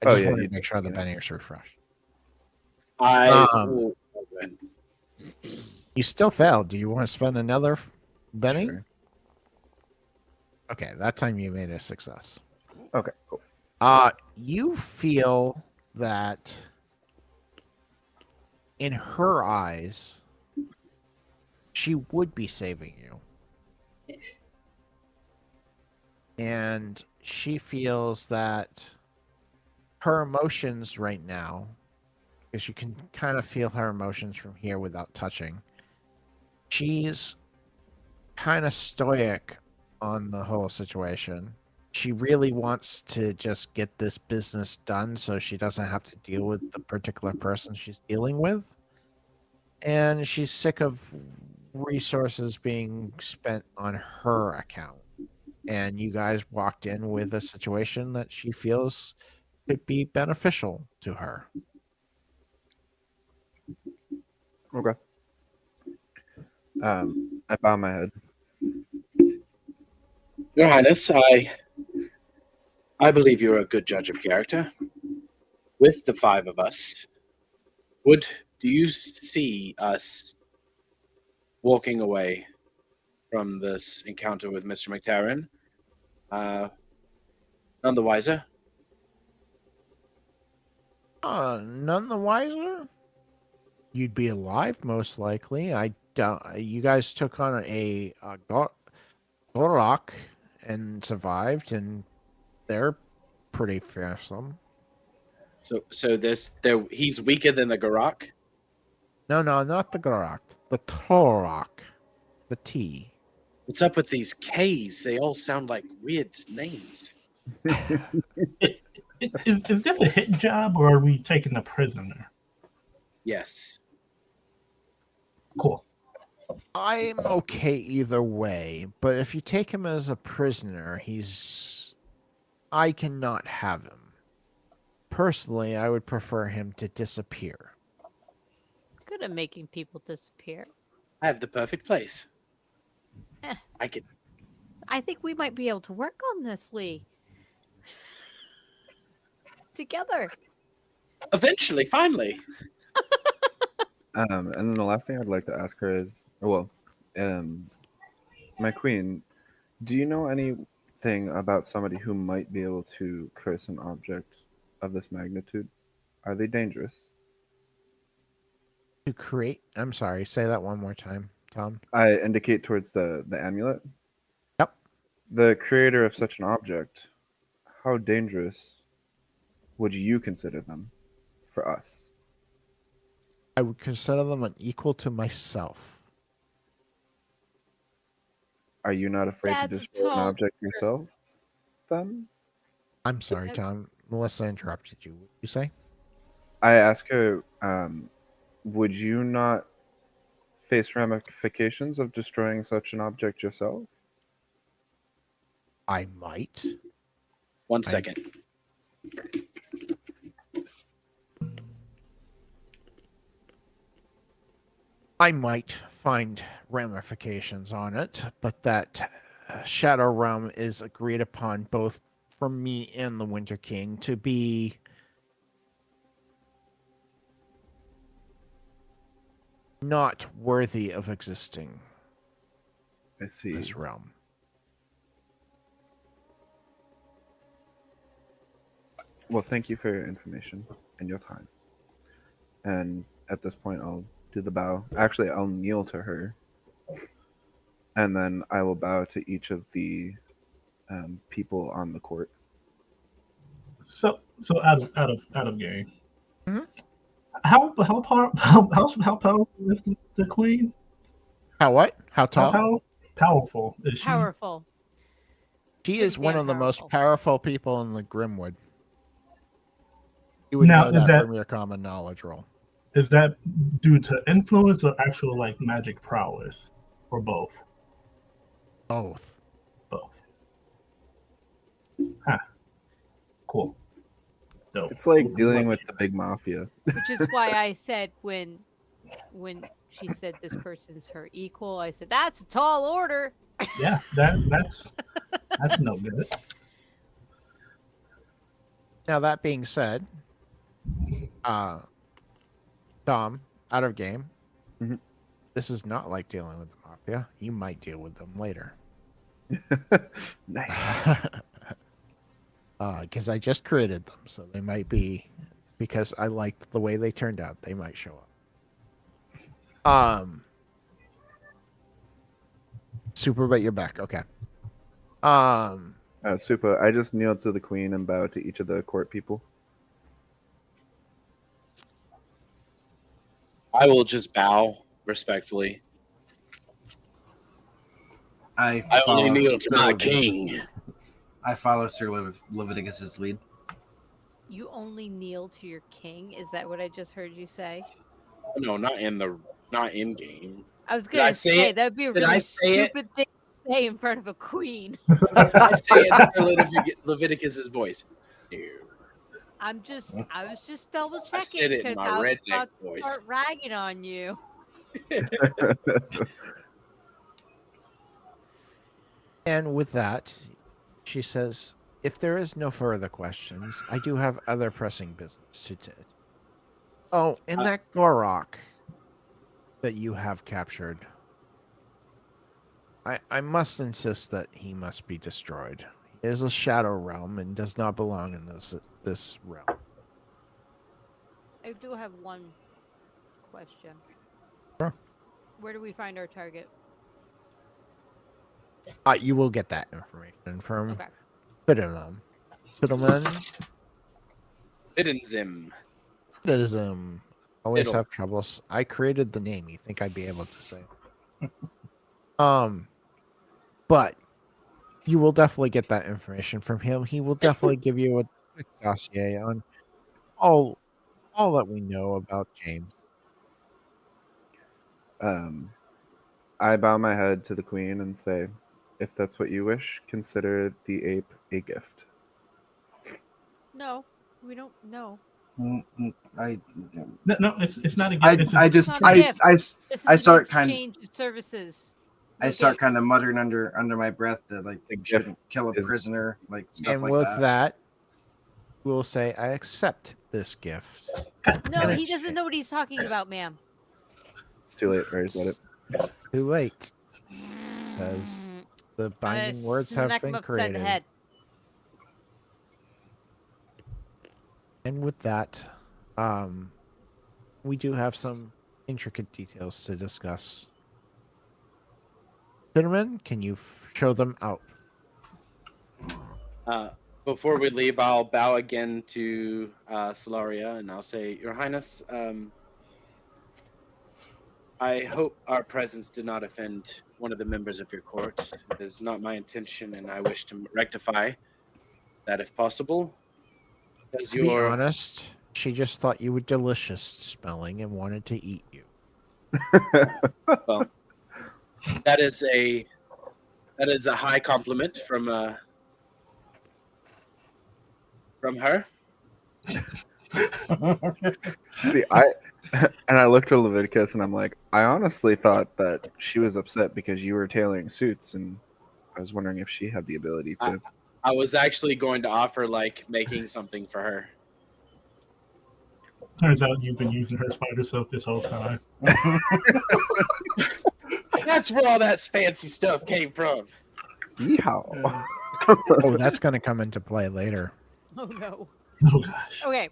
I Oh, just yeah, wanted you- to make sure the yeah. bennies refreshed. I You still failed. Do you want to spend another Benny? Sure. Okay, that time you made a success. Okay, cool. You feel that in her eyes, she would be saving you. And she feels that her emotions right now, because you can kind of feel her emotions from here without touching, she's kind of stoic on the whole situation. She really wants to just get this business done so she doesn't have to deal with the particular person she's dealing with. And she's sick of resources being spent on her account. And you guys walked in with a situation that she feels could be beneficial to her. Okay. I bow my head. Your Highness, I believe you're a good judge of character. With the 5 of us, do you see us walking away from this encounter with Mr. McTarren none the wiser? None the wiser. You'd be alive, most likely. I don't. You guys took on a Gorok and survived, and they're pretty fearsome. So he's weaker than the Garak? No, not the Gorok. The Torok. The T. What's up with these K's? They all sound like weird names. Is this a hit job or are we taking a prisoner? Yes. Cool. I'm okay either way, but if you take him as a prisoner, I cannot have him. Personally, I would prefer him to disappear. Good at making people disappear. I have the perfect place. Eh. I could. I think we might be able to work on this, Lee. Together. Eventually, finally. And then the last thing I'd like to ask her is, my queen, do you know any thing about somebody who might be able to curse an object of this magnitude? Are they dangerous? To create, I'm sorry, say that one more time, Tom. I indicate towards the amulet. Yep. The creator of such an object, how dangerous would you consider them for us? I would consider them an equal to myself. Are you not afraid to That's destroy an tall. object yourself, then? I'm sorry, Tom. Melissa interrupted you. What did you say? I ask her, would you not face ramifications of destroying such an object yourself? I might. 1 second. I might find ramifications on it, but that Shadow Realm is agreed upon both from me and the Winter King to be not worthy of existing I see. this realm. Well, thank you for your information and your time. And at this point, I'll do the bow. Actually, I'll kneel to her, and then I will bow to each of the people on the court. So out of game. Mhm. How powerful is the queen? How what? How tall? How powerful is she? Powerful. She Pretty is one damn of the most powerful. powerful people in the Grimwood. You would Now, know is that, that- from your common knowledge roll. Is that due to influence or actual like magic prowess, or both? Both. Both. Huh. Cool. Dope. It's like dealing with the big mafia. Which is why I said when she said this person's her equal, I said that's a tall order. Yeah, that's no good. Now that being said, Tom, out of game. Mhm. This is not like dealing with the mafia. You might deal with them later. Nice. Because I just created them, so they might be, because I liked the way they turned out, they might show up. Super, but you're back. Okay. Super. I just kneel to the queen and bow to each of the court people. I will just bow respectfully. I I only follow kneel to Sir my Leviticus. king. I follow Sir Leviticus's lead. You only kneel to your king. Is that what I just heard you say? No, not in game. I was Did I gonna say say it? that would be a Did I really say it? stupid thing to say in front of a queen. I say it in Leviticus's voice. No. I was just double I checking said it in because my I was redneck about to voice. start ragging on you. And with that, she says, if there is no further questions, I do have other pressing business to do. Oh, and that Gorok that you have captured, I must insist that he must be destroyed. It is a shadow realm and does not belong in this realm. I do have one question. Sure. Where do we find our target? You will get that information from Okay. Fiddleman. Fiddenzim. Fiddleman. Always Fiddle. have troubles. I created the name. You think I'd be able to say? But you will definitely get that information from him. He will definitely give you a quick dossier on all that we know about James. I bow my head to the queen and say, if that's what you wish, consider the ape a gift. No, we don't know. I No, it's not a gift. It's I just not a gift. This is I an start kind of exchange of services. I No start kind of gifts. muttering under my breath that like The you gift shouldn't kill a is- prisoner, like stuff And like with that. that, we'll say, I accept this gift. No, And he it- doesn't know what he's talking about, ma'am. It's too late, right? Let it. Too late. Because The binding words have smack him been upside the created. head. And with that, we do have some intricate details to discuss. Cinnamon, can you show them out? Before we leave, I'll bow again to Solaria, and I'll say, Your Highness, I hope our presence did not offend one of the members of your court. It is not my intention, and I wish to rectify that if possible. As To be your honest, she just thought you were delicious smelling and wanted to eat you. well, that is a high compliment from her. See, I looked to Leviticus and I'm like, I honestly thought that she was upset because you were tailoring suits, and I was wondering if she had the ability to. I was actually going to offer making something for her. Turns out you've been using her spider silk this whole time. That's where all that fancy stuff came from. Yeehaw. Oh, that's going to come into play later. Oh no. Oh gosh. Okay,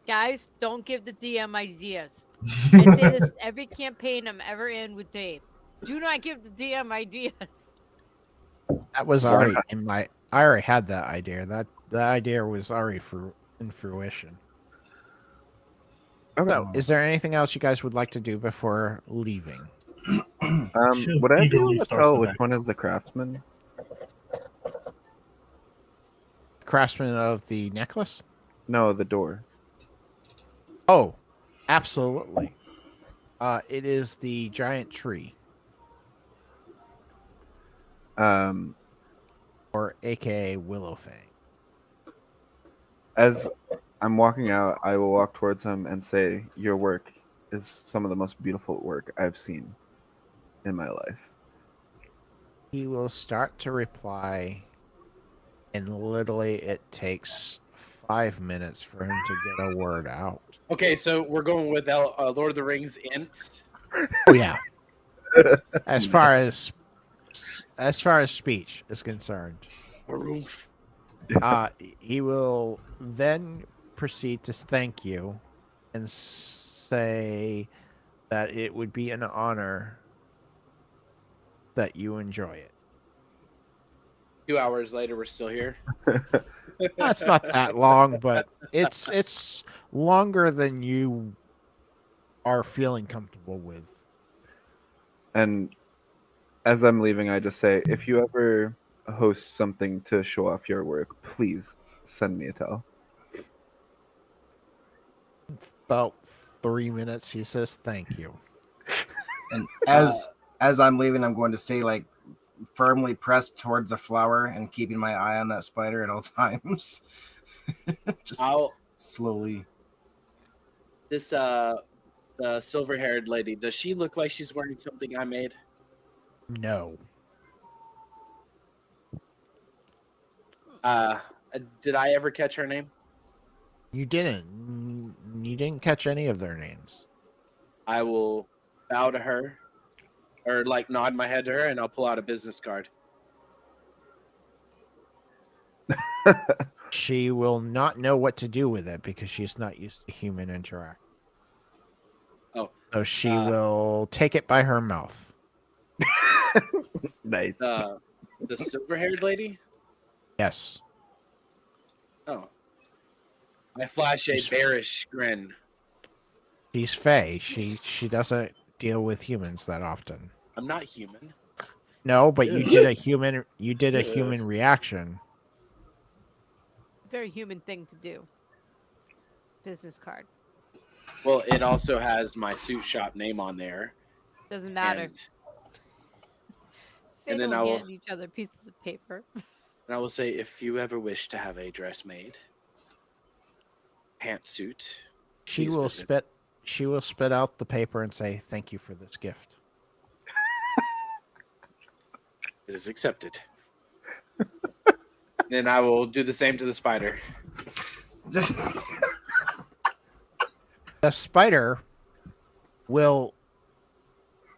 guys, don't give the DM ideas. I say this every campaign I'm ever in with Dave. Do not give the DM ideas. That was Why already not? in my. I already had that idea. That idea was already in fruition. Okay. So, is there anything else you guys would like to do before leaving? She'll Would I be eagerly able to starts tell the which back. one is the craftsman? Craftsman of the necklace? No, the door. Oh, absolutely. It is the giant tree, Um, or AKA Willowfang. as I'm walking out, I will walk towards him and say, "Your work is some of the most beautiful work I've seen in my life." He will start to reply, and literally it takes 5 minutes for him to get a word out. Okay, so we're going with Lord of the Rings Ents. Oh yeah. As far as speech is concerned, he will then proceed to thank you and say that it would be an honor that you enjoy it. 2 hours later, we're still here. That's not that long, but it's longer than you are feeling comfortable with. And as I'm leaving, I just say, if you ever host something to show off your work, please send me a tell. About 3 minutes, he says thank you. And as I'm leaving, I'm going to stay firmly pressed towards the flower and keeping my eye on that spider at all times. Just slowly. This the silver-haired lady, does she look like she's wearing something I made? No. Did I ever catch her name? You didn't. You didn't catch any of their names. I will bow to her, or nod my head to her, and I'll pull out a business card. She will not know what to do with it because she's not used to human interaction. Oh. So she will take it by her mouth. Nice. The silver-haired lady? Yes. Oh. I flash a bearish grin. She's Fae. She doesn't deal with humans that often. I'm not human. No, but you did a human reaction. Very human thing to do. Business card. Well, it also has my suit shop name on there. Doesn't matter. And, They and then don't I will- hand each other pieces of paper. and I will say, if you ever wish to have a dress made, pantsuit, She please will visit. spit out the paper and say, "Thank you for this gift." It is accepted. Then I will do the same to the spider. The spider will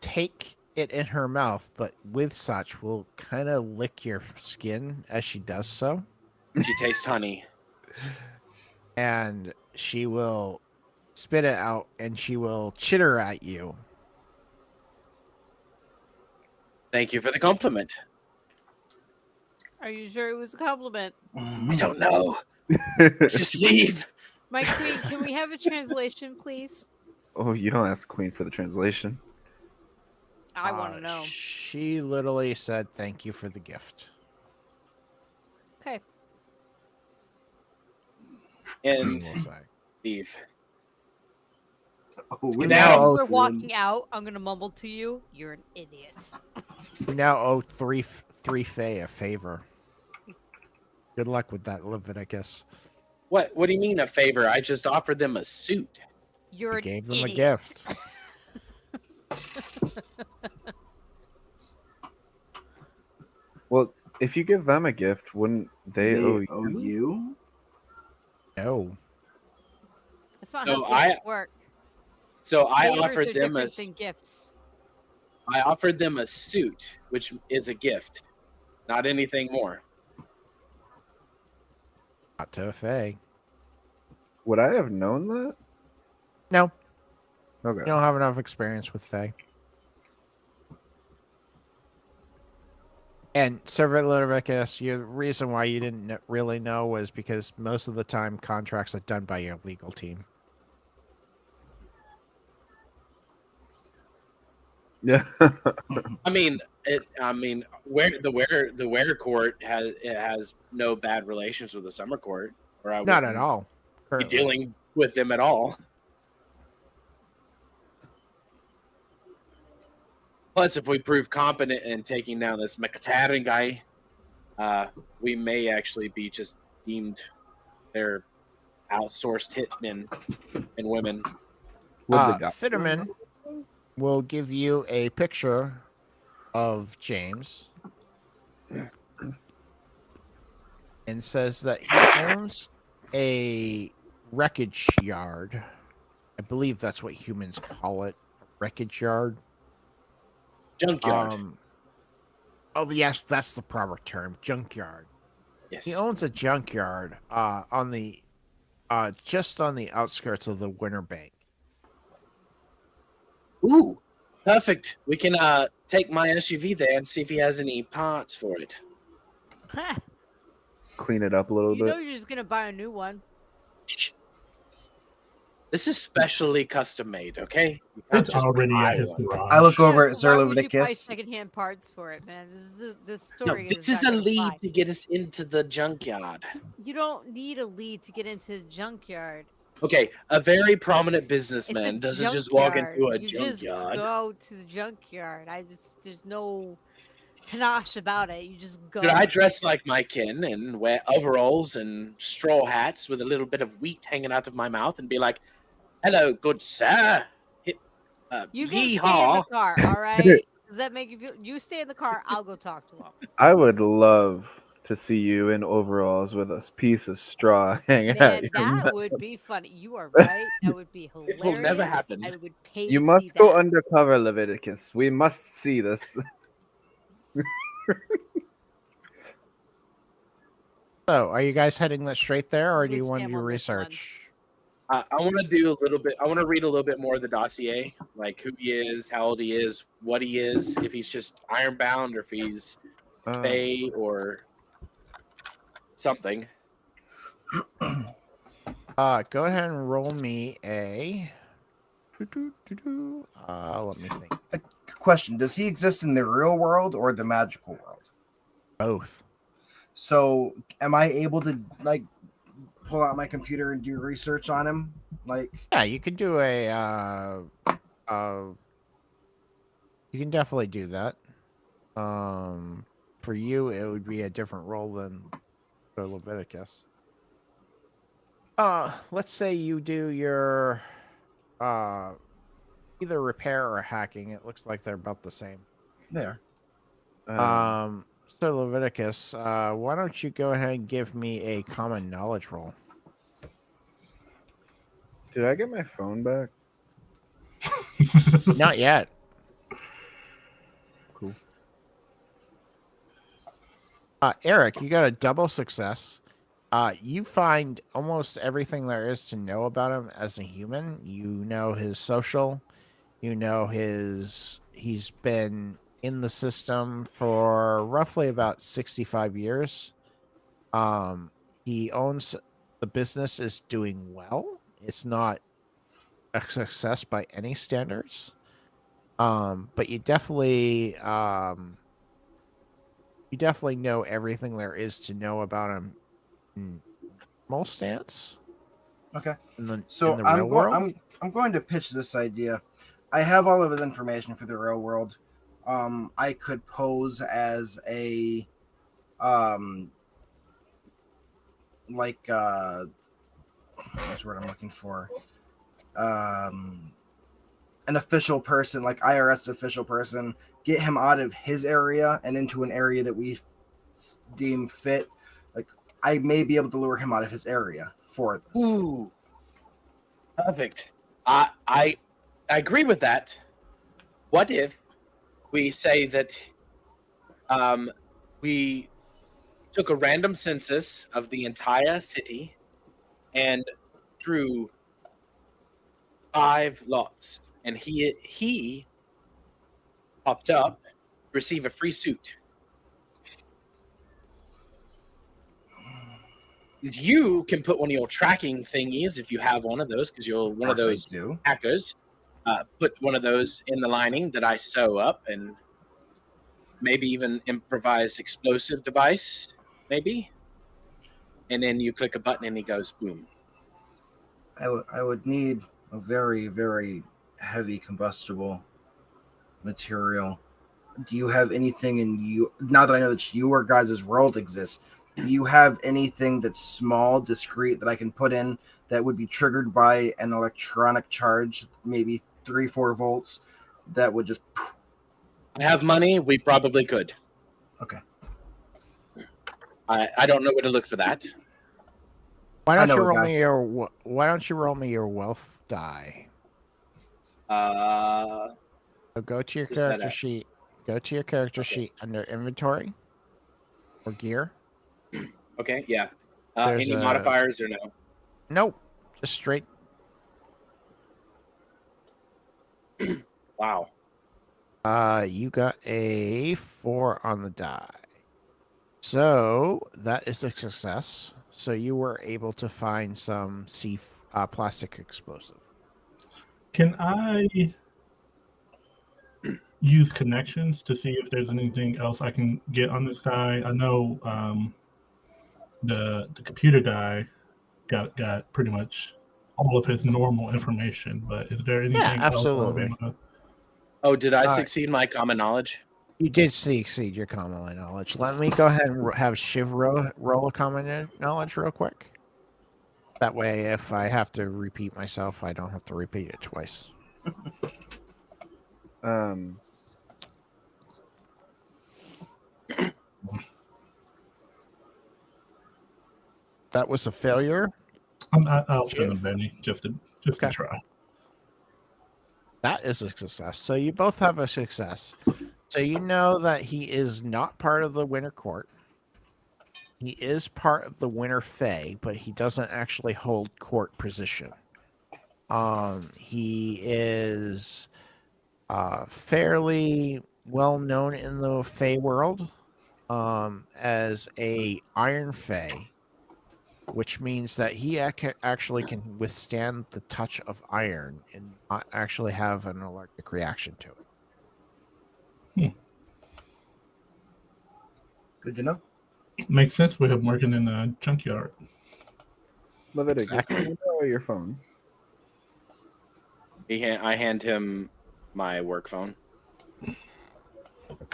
take it in her mouth, but with such will kind of lick your skin as she does so. She tastes honey. And she will spit it out and she will chitter at you. Thank you for the compliment. Are you sure it was a compliment? I don't know. Just leave. My queen, can we have a translation, please? Oh, you don't ask Queen for the translation. I want to know. She literally said, "Thank you for the gift." Okay. And We'll say. leave. As we're walking out, I'm gonna mumble to you, "You're an idiot." We now owe three Fae a favor. Good luck with that, Leviticus. What do you mean a favor? I just offered them a suit. You're gave an them idiot. a gift. Well, if you give them a gift, wouldn't they owe you? No. That's not So how gifts work. So I Favors offered are them different than gifts. I offered them a suit, which is a gift, not anything more. Not to a Fae. Would I have known that? No. Okay. You don't have enough experience with Fae. And Servant Leviticus, the reason why you didn't really know was because most of the time contracts are done by your legal team. Yeah. I mean, where the Were Court has no bad relations with the Summer Court, or I Not at all. Be dealing with them at all. Plus, if we prove competent in taking down this Mekataran guy, we may actually be just deemed their outsourced hitmen and women. Fitterman will give you a picture of James and says that he owns a wreckage yard. I believe that's what humans call it, a wreckage yard. Junkyard. Oh, yes, that's the proper term, junkyard. Yes. He owns a junkyard on the just on the outskirts of the Winter Bank. Ooh, perfect. We can take my SUV there and see if he has any parts for it. Clean it up a little bit. You know you're just gonna buy a new one. This is specially custom made, okay? It's already at his garage. I look over at Yes, Sir why would you buy Leviticus. secondhand parts for it, man? This No, story this is is not a gonna lead fly. to get us into the junkyard. You don't need a lead to get into the junkyard. Okay, a very prominent It's businessman a doesn't just walk junkyard. into a You junkyard. just go to the junkyard. There's no panache about it. You just go. Could I dress like my kin and wear overalls and straw hats with a little bit of wheat hanging out of my mouth and be like, "Hello, good sir." You can stay in Yeehaw. the car, all right? Does that make you feel? You stay in the car. I'll go talk to him. I would love to see you in overalls with a piece of straw hanging out. Man, that would be funny. You are right. That would be hilarious. It will never happen. I would pay You to must see go that. undercover, Leviticus. We must see this. So, are you guys heading that straight there, or do We you want to scam do on this one. research? I want to do a little bit. I want to read a little bit more of the dossier, like who he is, how old he is, what he is, if he's just ironbound or if he's Fae or something. Go ahead and roll me a. Let me think. Question: does he exist in the real world or the magical world? Both. So, am I able to pull out my computer and do research on him? Yeah, you can do you can definitely do that. For you, it would be a different role than for Leviticus. Let's say you do your either repair or hacking. It looks like they're about the same. There. So Leviticus, why don't you go ahead and give me a common knowledge roll? Did I get my phone back? Not yet. Eric, you got a double success. You find almost everything there is to know about him as a human. You know his social. You know he's been in the system for roughly about 65 years. He owns the business is doing well. It's not a success by any standards. But you definitely know everything there is to know about him in normal stance. Okay. In the I'm real world. I'm going to pitch this idea. I have all of his information for the real world. I could pose as a like what's the word I'm looking for? An official person, like IRS official person, get him out of his area and into an area that we deem fit. Like I may be able to lure him out of his area for this. Ooh, perfect. I agree with that. What if we say that we took a random census of the entire city and drew 5 lots, and he popped up, receive a free suit. You can put one of your tracking thingies if you have one of those, because you're one of those hackers. Put one of those in the lining that I sew up, and maybe even improvise explosive device, maybe. And then you click a button and he goes boom. I would need a very, very heavy combustible material. Do you have anything in you, now that I know that your guys' world exists, do you have anything that's small, discreet, that I can put in that would be triggered by an electronic charge, maybe 3-4 volts, that would just... I have money, we probably could. Okay. I don't know where to look for that. Why don't you roll me your wealth die? So go to your character sheet. Go to your character sheet under inventory or gear. Okay, yeah. Any modifiers or no? Nope. Just straight. Wow. You got a 4 on the die. So that is a success. So you were able to find some plastic explosive. Can I use connections to see if there's anything else I can get on this guy? I know the computer guy got pretty much all of his normal information, but is there anything absolutely. else? Oh, did I succeed my common knowledge? You did succeed your common knowledge. Let me go ahead and have Shiv roll a common knowledge real quick. That way, if I have to repeat myself, I don't have to repeat it twice. That was a failure. I'll spend a Benny just to try. That is a success. So you both have a success. So you know that he is not part of the Winter Court. He is part of the Winter Fae, but he doesn't actually hold court position. He is fairly well known in the Fae world as a Iron Fae, which means that he actually can withstand the touch of iron and not actually have an allergic reaction to it. Good to know. Makes sense with him working in a junkyard. Leviticus, Exactly. your phone. I hand him my work phone.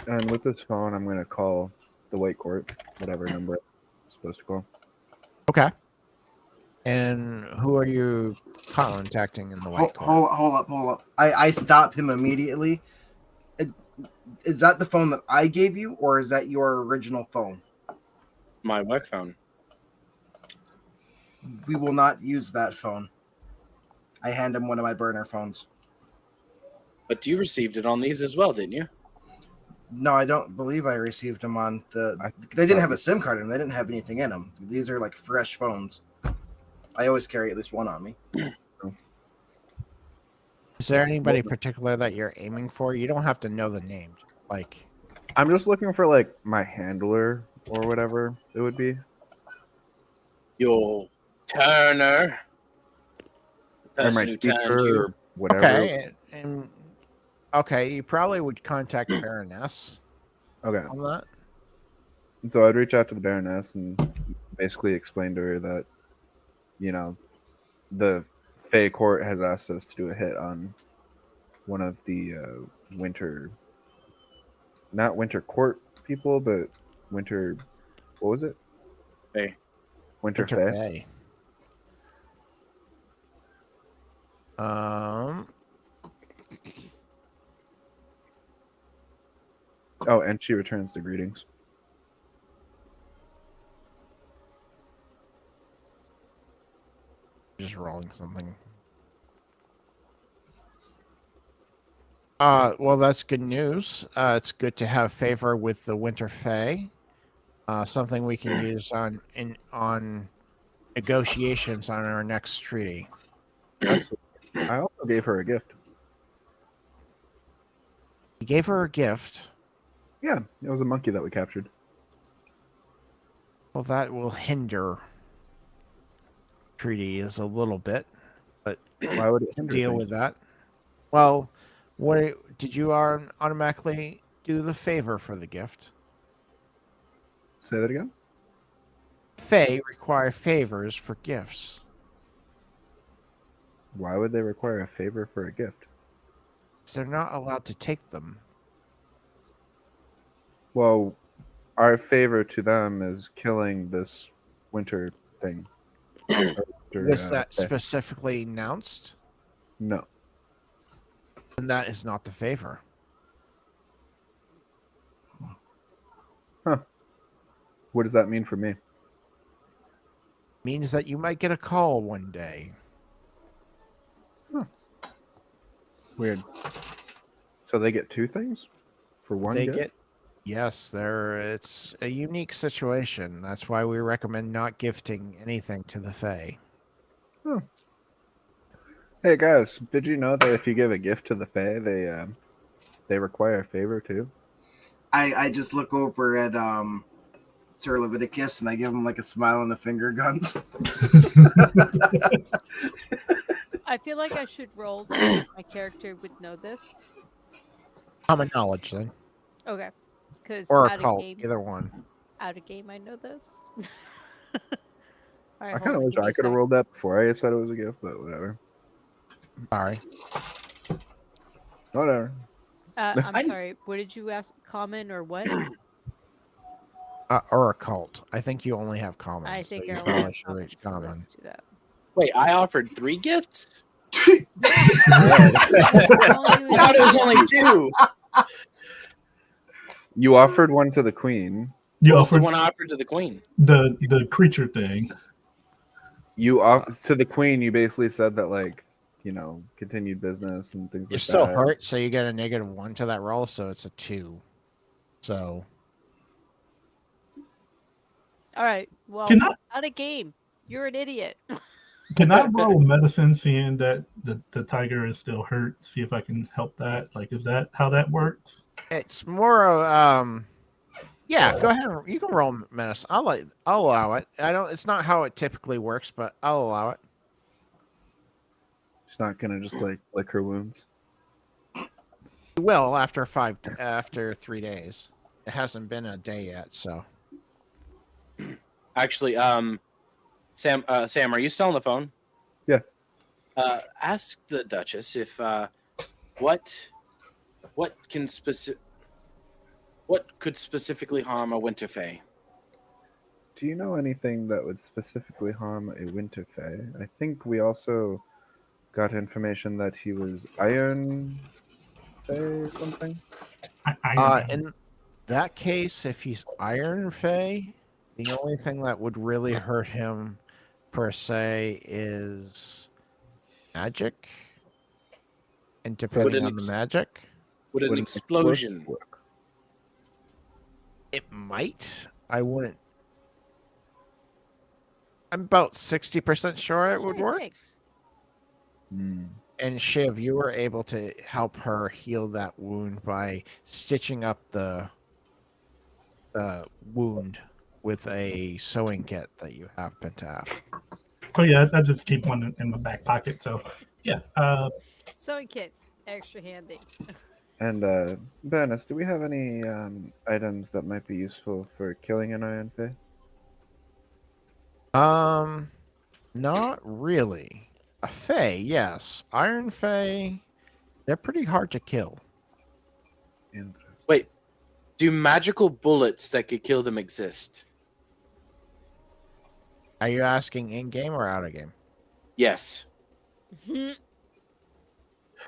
And with this phone, I'm going to call the White Court, whatever number I'm supposed to call. Okay. And who are you contacting in the White Court? Hold up. I stop him immediately. Is that the phone that I gave you, or is that your original phone? My work phone. We will not use that phone. I hand him one of my burner phones. But you received it on these as well, didn't you? No, I don't believe I received them on the. They didn't have a SIM card in them. They didn't have anything in them. These are like fresh phones. I always carry at least one on me. Is there anybody particular that you're aiming for? You don't have to know the names. Like, I'm just looking for like my handler or whatever it would be. Your Turner. The Or my person who turned teacher you. or whatever. okay, and okay, you probably would contact Baroness Okay. on that. And so I'd reach out to the Baroness and basically explain to her that, you know, the Fey Court has asked us to do a hit on one of the not Winter Court people, but Winter, what was it? Hey. Winter Winter Fey. Bay. Oh, and she returns the greetings. Just rolling something. Well, that's good news. It's good to have favor with the Winter Fae. Something we can use on negotiations on our next treaty. Absolutely. I also gave her a gift. You gave her a gift. Yeah, it was a monkey that we captured. Well, that will hinder treaties a little bit, but Why would it hinder deal things? with that. Well, what did you automatically do the favor for the gift? Say that again? Fae require favors for gifts. Why would they require a favor for a gift? So they're not allowed to take them. Well, our favor to them is killing this winter thing. Was that specifically announced? No. And that is not the favor. Huh. What does that mean for me? Means that you might get a call one day. Huh. Weird. So they get two things for one gift? Yes, it's a unique situation. That's why we recommend not gifting anything to the Fae. Oh. Hey guys, did you know that if you give a gift to the Fae, they require a favor too? I just look over at Sir Leviticus and I give him like a smile and the finger guns. I feel like I should roll to see if my character would know this. Common knowledge, then. Okay. Because Or out a cult, of game, either one. out of game, I know this. All right, I kind of wish I could have rolled that before I said it was a gift, but whatever. Sorry. Whatever. I'm sorry. What did you ask? Common or what? Or a cult. I think you only have common. I think so I you only probably have should common, reach so common. let's do that. Wait, I offered 3 gifts? Only I thought it was only 2. You offered one to the queen. You What's the offered one I offered to the queen? the creature thing. To the queen, you basically said that, like, you know, continued business and things You're like still that. hurt, so you get a -1 to that roll, so it's a 2. So All right. Well, Can I- out of game. You're an idiot. Can I roll medicine, seeing that the tiger is still hurt? See if I can help that. Like, is that how that works? it's more of yeah, go ahead. You can roll menace. I'll allow it. It's not how it typically works, but I'll allow it. She's not gonna just like lick her wounds. You will after 3 days. It hasn't been a day yet, so. Actually, Sam, are you still on the phone? Yeah. Ask the Duchess if what could specifically harm a winter fae? Do you know anything that would specifically harm a winter fae? I think we also got information that he was iron fae or something. In that case, if he's Iron Fae, the only thing that would really hurt him, per se, is magic. And depending on the magic, Would an explosion work? It might. I wouldn't. I'm about 60% sure it would Hey, work. thanks. And Shiv, you were able to help her heal that wound by stitching up the wound with a sewing kit that you happen to have. Oh yeah, I just keep one in my back pocket. So yeah. Sewing kits, extra handy. And Bernice, do we have any items that might be useful for killing an Iron Fey? Not really. A Fey, yes. Iron Fey, they're pretty hard to kill. Interesting. Wait, do magical bullets that could kill them exist? Are you asking in game or out of game? Yes. Mhm.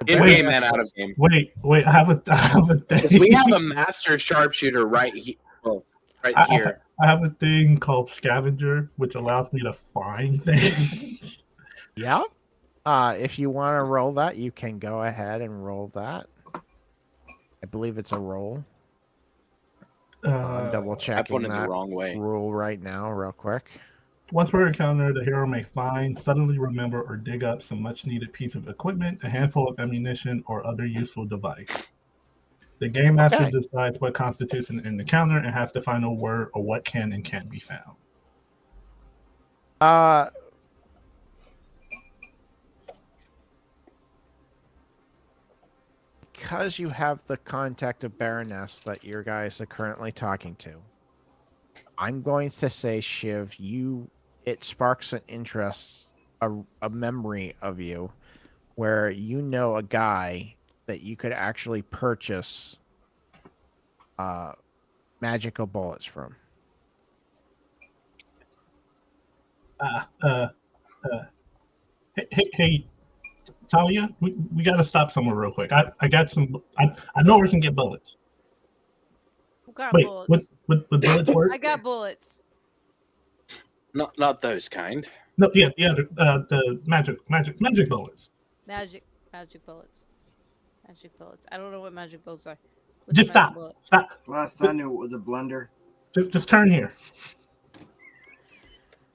In Wait, game and out of game. Wait. I have a Because thing. we have a master sharpshooter right here. Well, right here. I have a thing called Scavenger, which allows me to find things. Yeah. If you want to roll that, you can go ahead and roll that. I believe it's a roll. I'm double I checking put it the that wrong way. rule right now, real quick. Once per encounter, the hero may find, suddenly remember, or dig up some much-needed piece of equipment, a handful of ammunition, or other useful device. The game master decides what constitutes an encounter and has to find a word or what can and can't be found. Because you have the contact of Baroness that your guys are currently talking to, I'm going to say, Shiv, it sparks an interest, a memory of you, where you know a guy that you could actually purchase magical bullets from. Hey, Talia, we got to stop somewhere real quick. I got some. I know we can get bullets. Who got Wait, bullets? would bullets work? I got bullets. Not those kind. No, yeah, the magic bullets. Magic bullets. Magic bullets. I don't know what magic bullets are. Just stop. Stop. Last I knew it was a blender. Just turn here.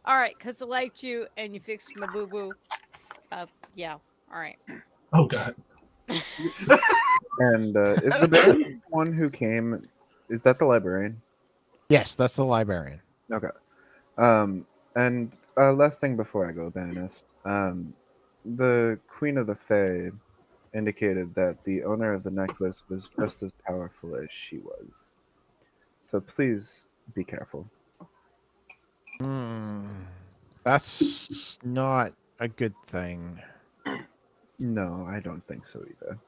All right, because I liked you and you fixed my boo boo. Yeah. All right. Oh God. And is the baron one who came? Is that the librarian? Yes, that's the librarian. Okay. And last thing before I go, Baroness. The Queen of the Fae indicated that the owner of the necklace was just as powerful as she was. So please be careful. That's not a good thing. No, I don't think so either.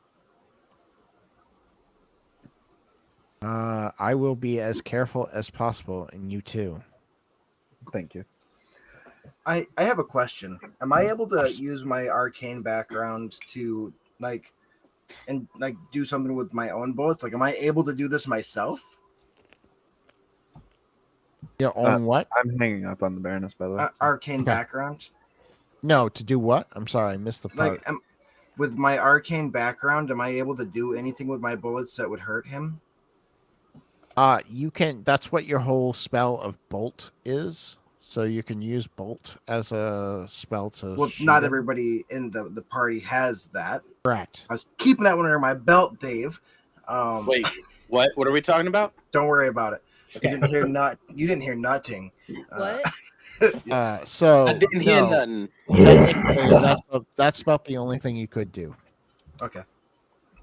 I will be as careful as possible, and you too. Thank you. I have a question. Am I able to use my arcane background to do something with my own bullets? Like, am I able to do this myself? Your own what? I'm hanging up on the Baroness, by the way. Arcane background? No, to do what? I'm sorry, I missed the part. With my arcane background, am I able to do anything with my bullets that would hurt him? You can. That's what your whole spell of bolt is. So you can use bolt as a spell to. Well, not everybody in the party has that. Correct. I was keeping that one under my belt, Dave. Wait, what? What are we talking about? Don't worry about it. Okay. You didn't hear nutting. What? So I didn't hear nothing. Technically, that's about the only thing you could do. Okay,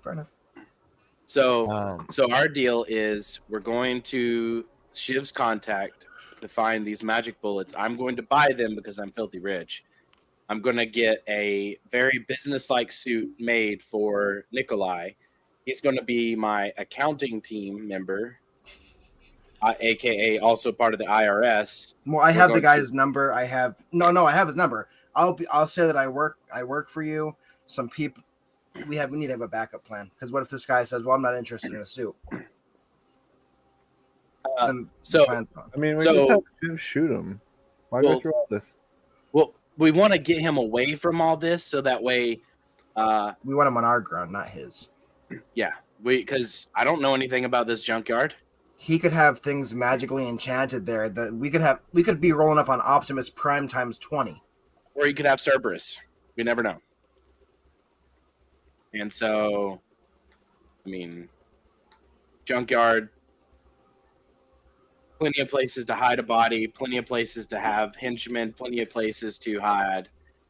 fair enough. So, so our deal is we're going to Shiv's contact to find these magic bullets. I'm going to buy them because I'm filthy rich. I'm going to get a very business-like suit made for Nikolai. He's going to be my accounting team member, aka also part of the IRS. Well, I have the guy's number. I have his number. I'll say that I work for you. Some people we need to have a backup plan, because what if this guy says, "Well, I'm not interested in a suit." So I mean, we just have to shoot him. Why go through all this? Well, we want to get him away from all this, so that way we want him on our ground, not his. Yeah, because I don't know anything about this junkyard. he could have things magically enchanted there that we could be rolling up on Optimus Prime times 20. Or you could have Cerberus. We never know. And so, I mean, junkyard, plenty of places to hide a body, plenty of places to have henchmen, plenty of places to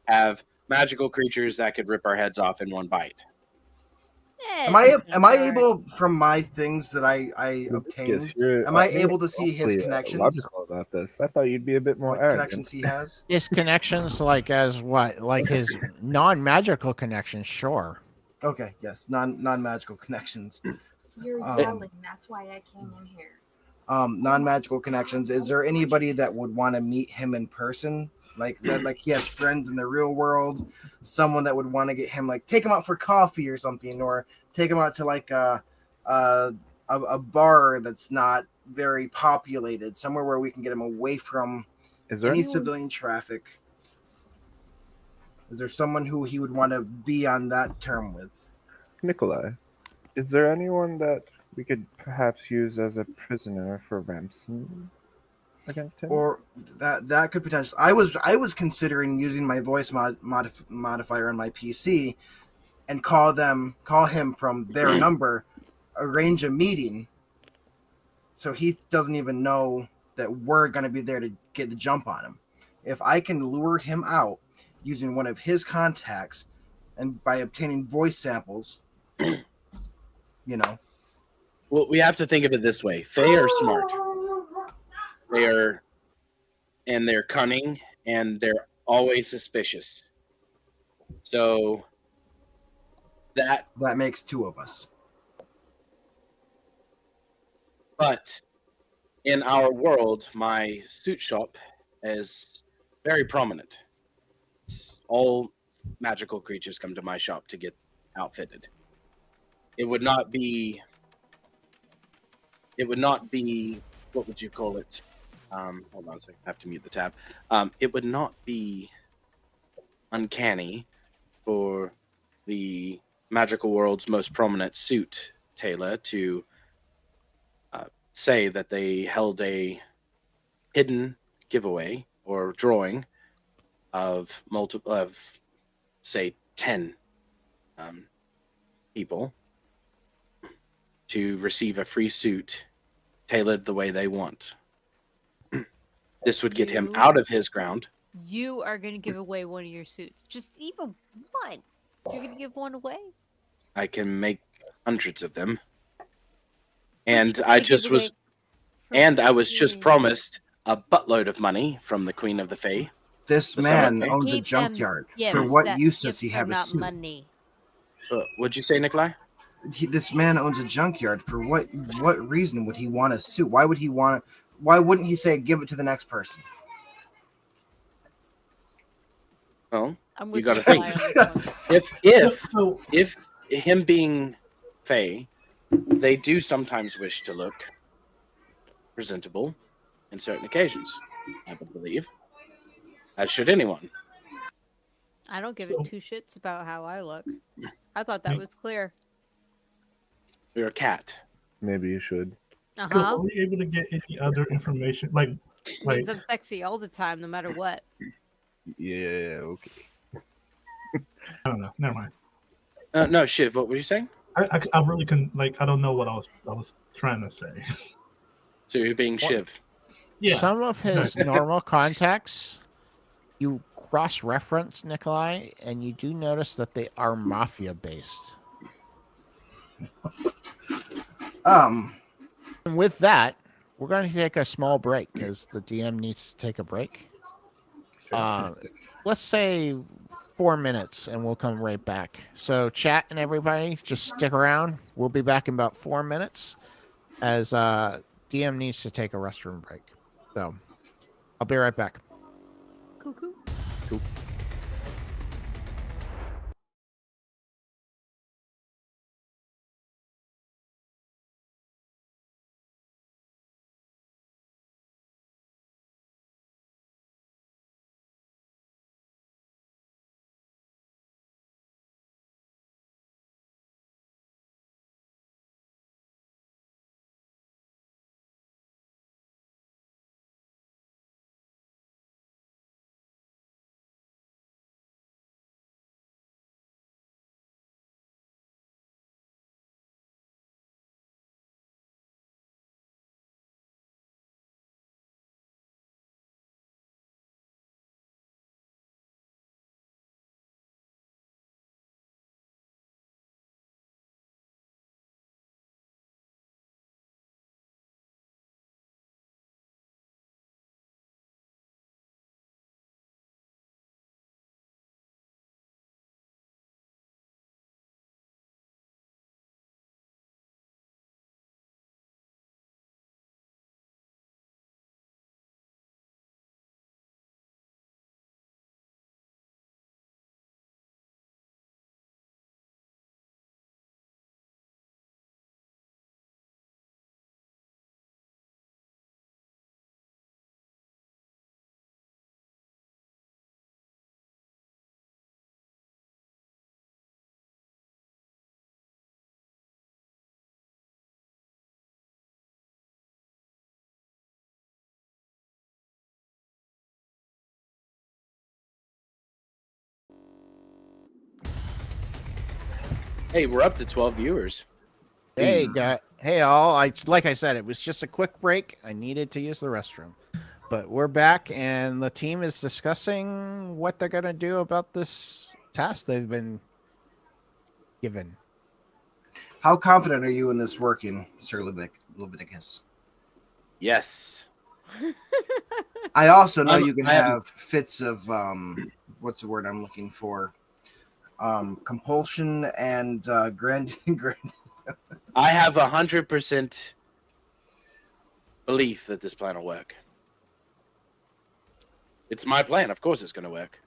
have magical creatures that could rip our heads off in one bite. Am I able, from my things that I obtained, am I able to see his connections? Logical about this. I thought you'd be a bit more What arrogant. connections he has? His connections, like as what? Like his non-magical connections, sure. Okay, yes, non-magical connections. You're yelling. That's why I came in here. Non-magical connections. Is there anybody that would want to meet him in person? Like that, like he has friends in the real world. Someone that would want to get him, like, take him out for coffee or something, or take him out to like a bar that's not very populated, somewhere where we can get him away from any civilian traffic. Is there someone who he would want to be on that term with? Nikolai, is there anyone that we could perhaps use as a prisoner for ransom against him? Or that could potentially. I was considering using my voice modifier on my PC and call him from their number, arrange a meeting, so he doesn't even know that we're going to be there to get the jump on him. If I can lure him out using one of his contacts and by obtaining voice samples, Well, we have to think of it this way. Fae are smart. They're cunning, and they're always suspicious. So that makes two of us. But in our world, my suit shop is very prominent. All magical creatures come to my shop to get outfitted. It would not be, what would you call it? Hold on a second, I have to mute the tab. It would not be uncanny for the magical world's most prominent suit tailor to say that they held a hidden giveaway or drawing of say 10 people to receive a free suit tailored the way they want. This would get him out of his ground. You are going to give away one of your suits. Just even one. You're going to give one away? I can make hundreds of them. And I was just promised a buttload of money from the Queen of the Fae. This man owns a junkyard. For what use does he have a suit? Money. What'd you say, Nikolai? This man owns a junkyard. For what reason would he want a suit? Why wouldn't he say give it to the next person? Well, you got to think. If him being Fae, they do sometimes wish to look presentable in certain occasions, I would believe. As should anyone. I don't give it two shits about how I look. I thought that was clear. You're a cat. Maybe you should. Are we able to get any other information? Like means I'm sexy all the time, no matter what. Yeah, okay. I don't know. Never mind. No, Shiv, what were you saying? I really can, I don't know what I was trying to say. So you're being Shiv. Yeah. Some of his normal contacts, you cross-reference, Nikolai, and you do notice that they are mafia-based. And with that, we're going to take a small break because the DM needs to take a break. Let's say 4 minutes, and we'll come right back. So, chat and everybody, just stick around. We'll be back in about 4 minutes as DM needs to take a restroom break. So, I'll be right back. Cool. Hey, we're up to 12 viewers. Hey, hey, all. Like I said, it was just a quick break. I needed to use the restroom, but we're back, and the team is discussing what they're gonna do about this task they've been given. How confident are you in this working, Sir Leviticus? Yes. I also know you can have fits of what's the word I'm looking for? Compulsion and grand. I have 100% belief that this plan will work. It's my plan. Of course, it's going to work.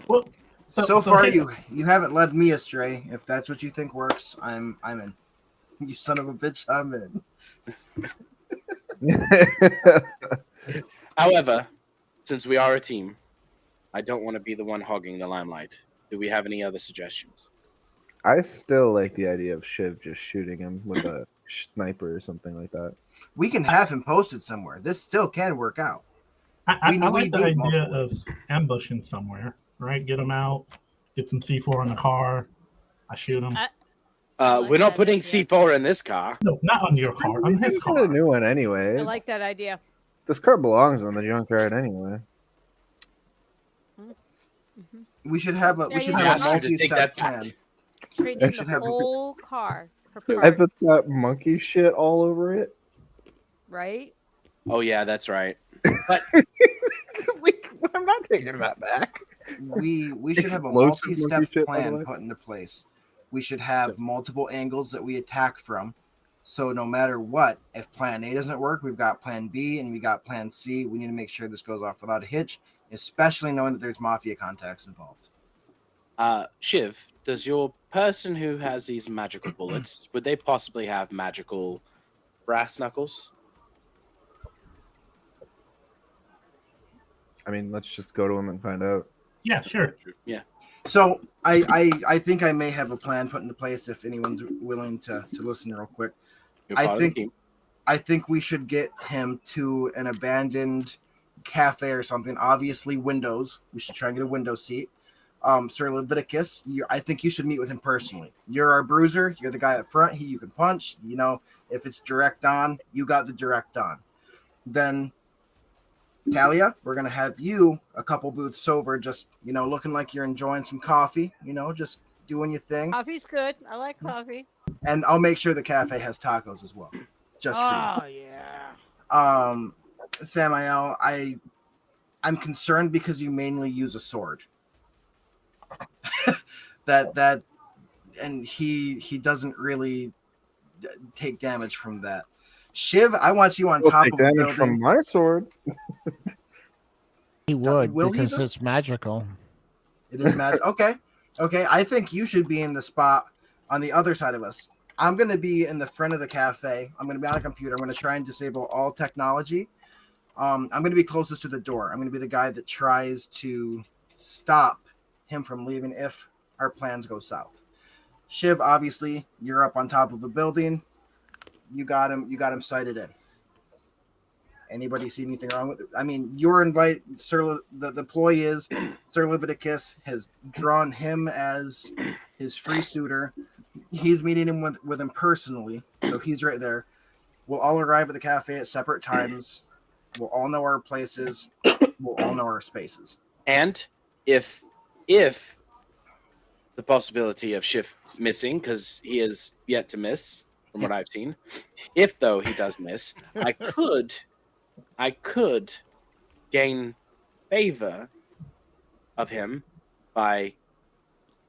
Well, so far, you haven't led me astray. If that's what you think works, I'm in. You son of a bitch, I'm in. However, since we are a team, I don't want to be the one hogging the limelight. Do we have any other suggestions? I still like the idea of Shiv just shooting him with a sniper or something like that. We can have him posted somewhere. This still can work out. I like the idea of ambushing somewhere, right? Get him out, get some C4 in the car. I shoot him. We're not putting C4 in this car. No, not on your car, on his car. A new one anyway. I like that idea. This car belongs on the junkyard anyway. Mm-hmm. We should have a multi-step plan. Trade in the whole car for parts. As it's got monkey shit all over it. Right? Oh yeah, that's right. But I'm not taking that back. We should have a multi-step plan put into place. We should have multiple angles that we attack from. So no matter what, if plan A doesn't work, we've got plan B and we got plan C. We need to make sure this goes off without a hitch, especially knowing that there's mafia contacts involved. Shiv, does your person who has these magical bullets, would they possibly have magical brass knuckles? I mean, let's just go to him and find out. Yeah, sure. Yeah. So I think I may have a plan put into place if anyone's willing to listen real quick. I think we should get him to an abandoned cafe or something. Obviously, windows. We should try and get a window seat. Sir Leviticus, I think you should meet with him personally. You're our bruiser. You're the guy up front. You can punch. You know, if it's direct on, you got the direct on. Then, Talia, we're going to have you a couple booths over, just, looking like you're enjoying some coffee, just doing your thing. Coffee's good. I like coffee. And I'll make sure the cafe has tacos as well. Just for you. Yeah. Samael, I'm concerned because you mainly use a sword. that and he doesn't really take damage from that. Shiv, I want you on top of the building. From my sword. He would because it's magical. It is magic. Okay. I think you should be in the spot on the other side of us. I'm going to be in the front of the cafe. I'm going to be on a computer. I'm going to try and disable all technology. I'm going to be closest to the door. I'm going to be the guy that tries to stop him from leaving if our plans go south. Shiv, obviously, you're up on top of a building. You got him sighted in. Anybody see anything wrong with it? I mean, you're invited, Sir. The ploy is Sir Leviticus has drawn him as his free suitor. He's meeting him with him personally, so he's right there. We'll all arrive at the cafe at separate times. We'll all know our places. We'll all know our spaces. And if the possibility of Shiv missing, because he is yet to miss, from what I've seen, if though he does miss, I could gain favor of him by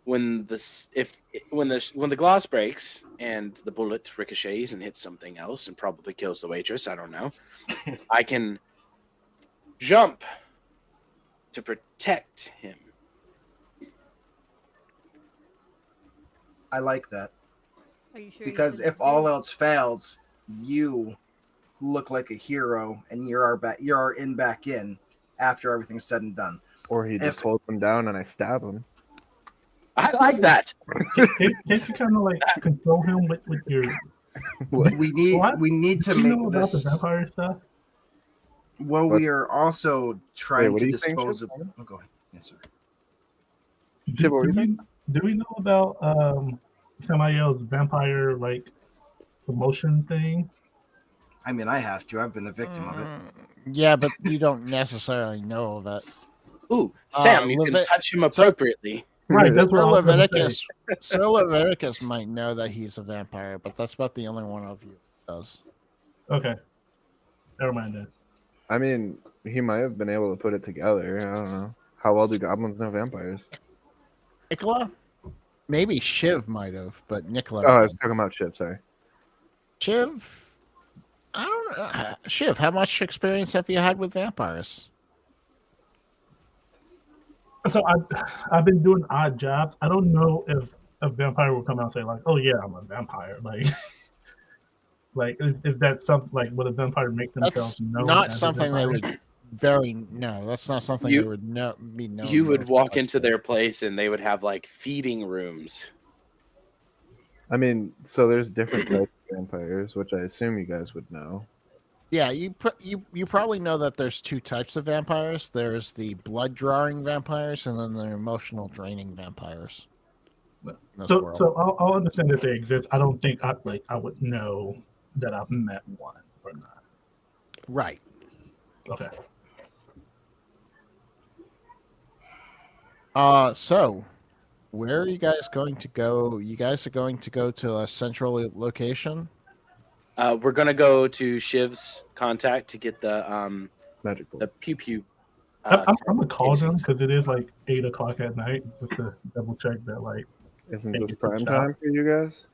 when the glass breaks and the bullet ricochets and hits something else and probably kills the waitress, I don't know. I can jump to protect him. I like that. Are you sure? Because if all else fails, you look like a hero and you're back in after everything's said and done. Or he just holds him down and I stab him. I like that. Can't you kind of like control him with your? We need to make about the this. vampire stuff? Well, we are also trying to dispose of. Saying, go ahead. Yes, sir. Do we know about Samael's vampire like promotion thing? I mean, I have to. I've been the victim of it. Yeah, but you don't necessarily know of it. Ooh, Sam, you can touch him appropriately. Right, that's what I was going to say. Sir Leviticus might know that he's a vampire, but that's about the only one of you who does. Okay. Never mind then. I mean, he might have been able to put it together. I don't know. How well do goblins know vampires? Nicola? Maybe Shiv might have, but Nicola. Oh, I was talking about Shiv, sorry. Shiv? I don't know. Shiv, how much experience have you had with vampires? So I've been doing odd jobs. I don't know if a vampire will come out and say like, "Oh yeah, I'm a vampire." Like, is that something like would a vampire make themselves known? Not something they would. That's not something they would be known. You would walk into their place and they would have like feeding rooms. I mean, so there's different types of vampires, which I assume you guys would know. Yeah, you probably know that there's two types of vampires. There's the blood drawing vampires, and then the emotional draining vampires. So I'll understand that they exist. I don't think I would know that I've met one or not. Right. Okay. So where are you guys going to go? You guys are going to go to a central location? We're gonna go to Shiv's contact to get the magical the pew pew. I'm gonna call them because it is like 8 o'clock at night, just to double check that. Like, isn't this prime time for you guys?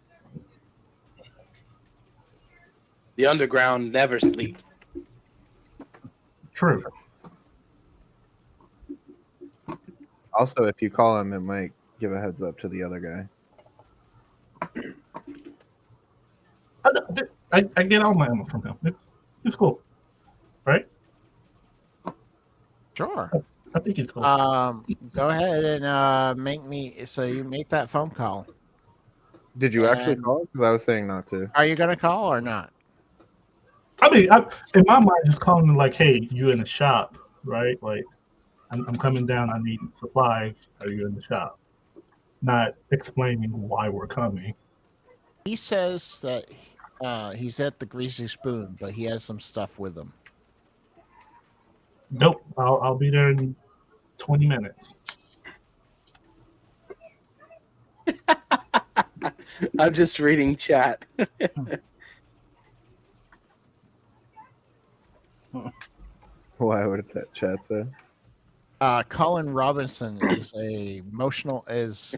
The underground never sleeps. True. Also, if you call him, it might give a heads up to the other guy. I get all my ammo from him. It's cool, right? Sure. I think it's cool. Go ahead and you make that phone call. Did you actually call? Because I was saying not to. Are you gonna call or not? I mean, in my mind, just calling them like, "Hey, you in the shop, right? Like, I'm coming down. I need supplies. Are you in the shop?" Not explaining why we're coming. He says that he's at the Greasy Spoon, but he has some stuff with him. Nope. I'll be there in 20 minutes. I'm just reading chat. Why would that chat say? Colin Robinson is is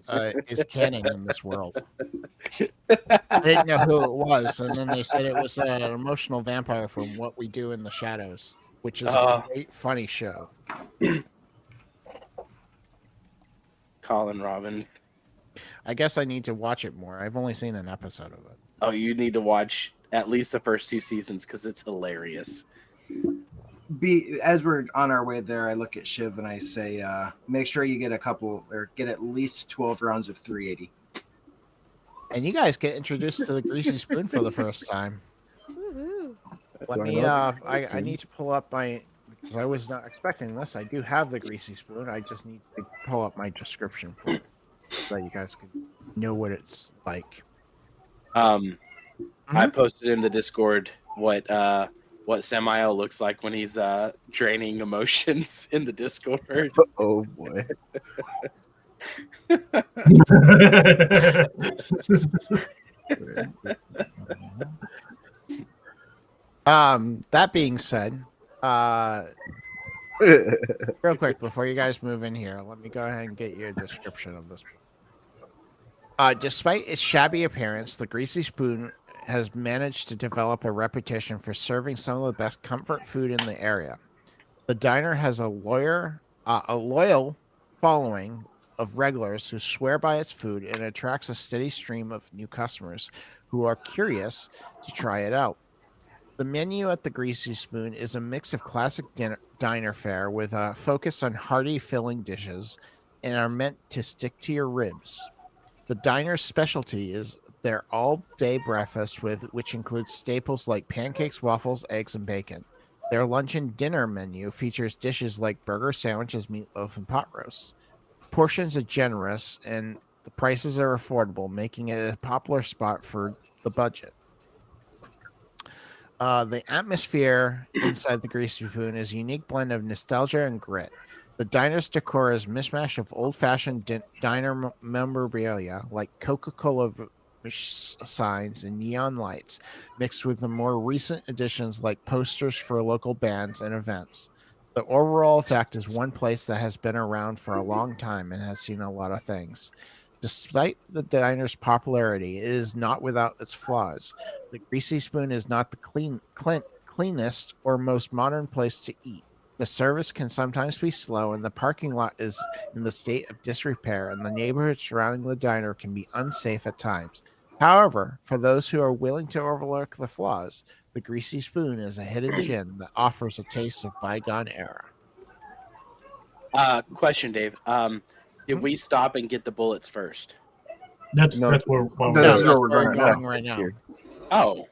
canon in this world. I didn't know who it was, and then they said it was an emotional vampire from What We Do in the Shadows, which is a great, funny show. Colin Robin. I guess I need to watch it more. I've only seen an episode of it. Oh, you need to watch at least the first 2 seasons because it's hilarious. As we're on our way there, I look at Shiv and I say, make sure you get get at least 12 rounds of 380. And you guys get introduced to the Greasy Spoon for the first time. Woo-hoo. Let me, I need to pull up because I was not expecting this. I do have the Greasy Spoon. I just need to pull up my description for it so that you guys can know what it's like. I posted in the Discord what Samael looks like when he's draining emotions in the Discord. Oh boy. That being said, real quick before you guys move in here, let me go ahead and get you a description of this. Despite its shabby appearance, the Greasy Spoon has managed to develop a reputation for serving some of the best comfort food in the area. The diner has a loyal following of regulars who swear by its food and attracts a steady stream of new customers who are curious to try it out. The menu at the Greasy Spoon is a mix of classic diner fare with a focus on hearty filling dishes and are meant to stick to your ribs. The diner's specialty is their all-day breakfast, which includes staples like pancakes, waffles, eggs, and bacon. Their lunch and dinner menu features dishes like burger sandwiches, meatloaf, and pot roast. Portions are generous, and The prices are affordable, making it a popular spot for the budget. The atmosphere inside the Greasy Spoon is a unique blend of nostalgia and grit. The diner's decor is a mishmash of old-fashioned diner memorabilia like Coca-Cola signs and neon lights, mixed with the more recent additions like posters for local bands and events. The overall effect is one place that has been around for a long time and has seen a lot of things. Despite the diner's popularity, it is not without its flaws. The Greasy Spoon is not the cleanest or most modern place to eat. The service can sometimes be slow, and the parking lot is in the state of disrepair, and the neighborhood surrounding the diner can be unsafe at times. However, for those who are willing to overlook the flaws, the Greasy Spoon is a hidden gem that offers a taste of bygone era. Question, Dave. Did we stop and get the bullets first? That's where This is where we're going right now. Oh.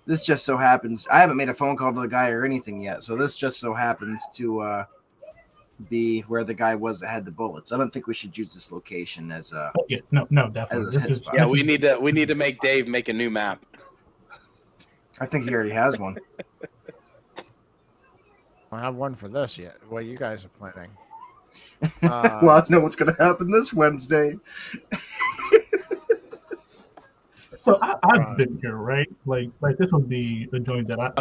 This just so happens. I haven't made a phone call to the guy or anything yet, so this just so happens to be where the guy was that had the bullets. I don't think we should use this location as a. No, definitely. Yeah, we need to make Dave make a new map. I think he already has one. I don't have one for this yet. What you guys are planning? Well, I know what's going to happen this Wednesday. So I've been here, right? Like this would be a joint that I've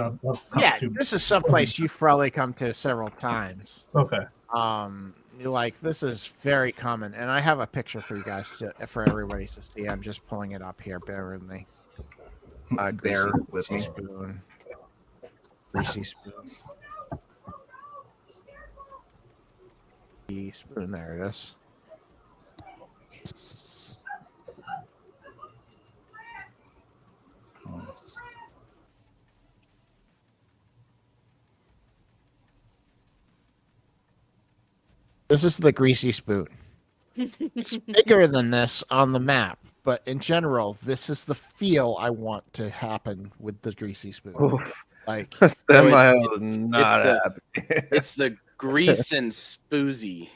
come to. This is someplace you've probably come to several times. Okay. Like this is very common, and I have a picture for you guys for everybody to see. I'm just pulling it up here. Bear with me. Bear with me. Spoon. Greasy Spoon. Spoon. There it is. This is the Greasy Spoon. It's bigger than this on the map, but in general, this is the feel I want to happen with the Greasy Spoon. Oof. Like it's the grease and spoozy.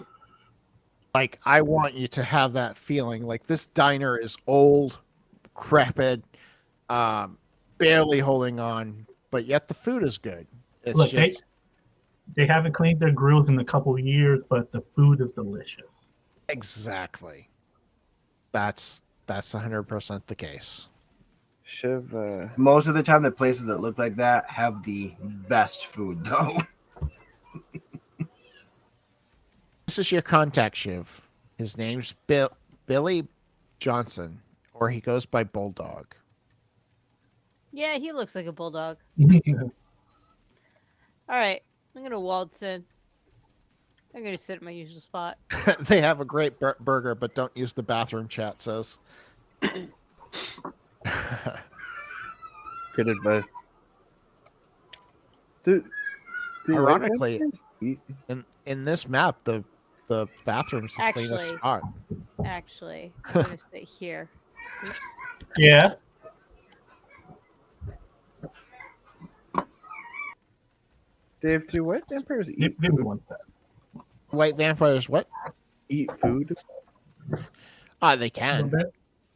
Like I want you to have that feeling. Like this diner is old, crapid, barely holding on, but yet the food is good. It's Look, just they haven't cleaned their grills in a couple of years, but the food is delicious. exactly. That's 100% the case. Shiv, Most of the time, the places that look like that have the best food, though. This is your contact, Shiv. His name's Billy Johnson, or he goes by Bulldog. Yeah, he looks like a bulldog. All right, I'm gonna waltz in. I'm gonna sit at my usual spot. They have a great burger, but don't use the bathroom, chat says. good advice. Dude, ironically, in this map, the bathroom's the cleanest spot. Actually, I'm gonna sit here. Oops. Yeah. Dave, do white vampires eat Give me food? one sec. White vampires, what? Eat food? They can.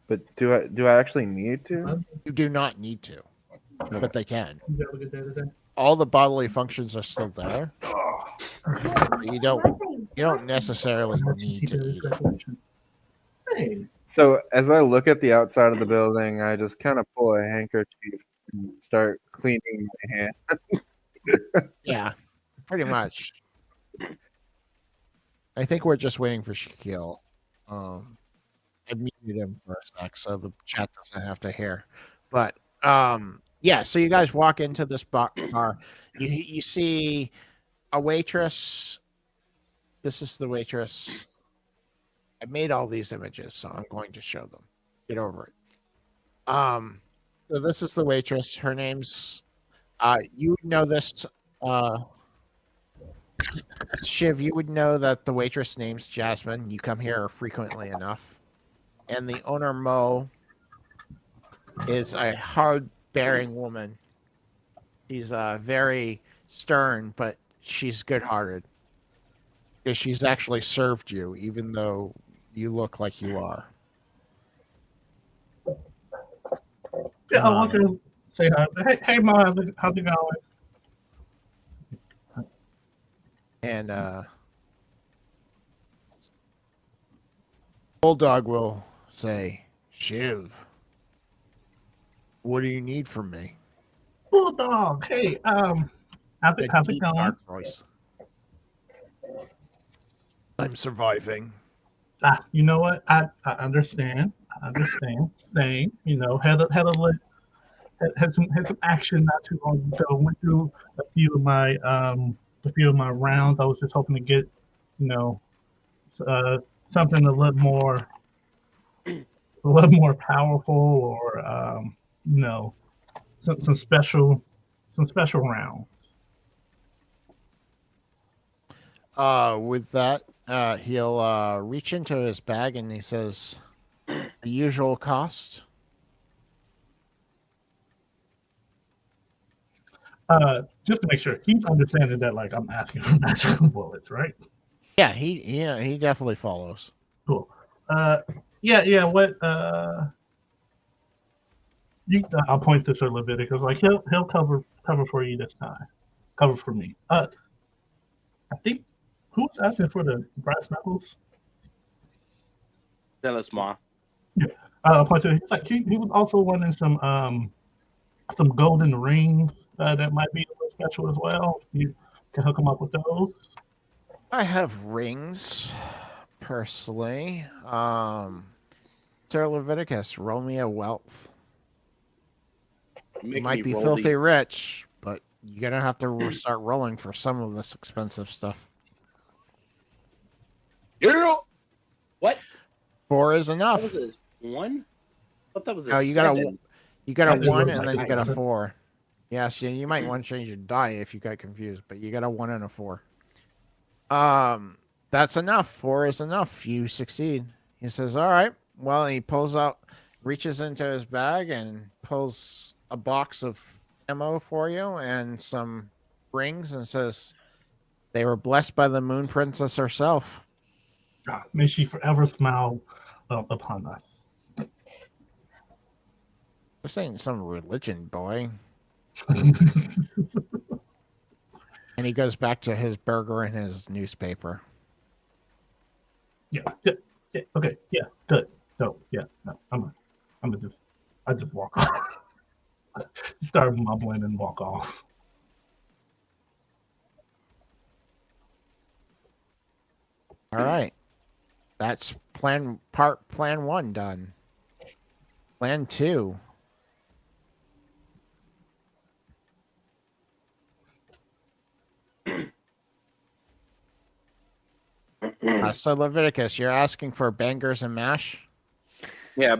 But do I actually need to? You do not need to, but they can. You have a good day today? All the bodily functions are still there. You don't necessarily need to eat it. Hey. So as I look at the outside of the building, I just kind of pull a handkerchief and start cleaning my hand. Yeah, pretty much. I think we're just waiting for Shaquille. I muted him for a sec, so the chat doesn't have to hear. But yeah, so you guys walk into this bar. You see a waitress. This is the waitress. I made all these images, so I'm going to show them. Get over it. So this is the waitress. Her name's you know this Shiv, you would know that the waitress name's Jasmine. You come here frequently enough. And the owner, Mo, is a hard-bearing woman. She's very stern, but she's good-hearted. Because she's actually served you, even though you look like you are. Yeah, I want to say hi. Hey, Ma, how's it going? And Bulldog will say, Shiv, what do you need from me? Bulldog, hey, how's it going? Dark voice. I'm surviving. You know what? I understand. Same. You know, had some action not too long ago. Went through a few of my rounds. I was just hoping to get, you know, something a little more powerful, or you know, some special rounds. With that, he'll reach into his bag and he says, the usual cost. Just to make sure he's understanding that, like, I'm asking for magical bullets, right? Yeah, he definitely follows. Cool. Yeah. What? I'll point to Sir Leviticus. Like, he'll cover for you this time. Cover for me. I think who's asking for the brass knuckles? Tell us, Ma. Yeah. I'll point to. He's like he was also wanting some golden rings that might be a little special as well. You can hook him up with those. I have rings, personally. Sir Leviticus, roll me a wealth. You might be filthy rich, but you're gonna have to start rolling for some of this expensive stuff. What? 4 is enough. What was it? 1? I thought that was a Oh, you 7. got a 1 and then you got a 4. Yes, yeah, you might want to change your die if you got confused, but you got a 1 and a 4. That's enough. 4 is enough. You succeed. He says, all right. Well, he reaches into his bag and pulls a box of ammo for you and some rings and says, they were blessed by the Moon Princess herself. May she forever smile upon us. This ain't some religion, boy. And he goes back to his burger and his newspaper. Yeah. Okay. Yeah. Good. No. Yeah. No. I just walk off. Start mumbling and walk off. All right. That's plan 1 done. Plan 2. So Leviticus, you're asking for bangers and mash? Yeah.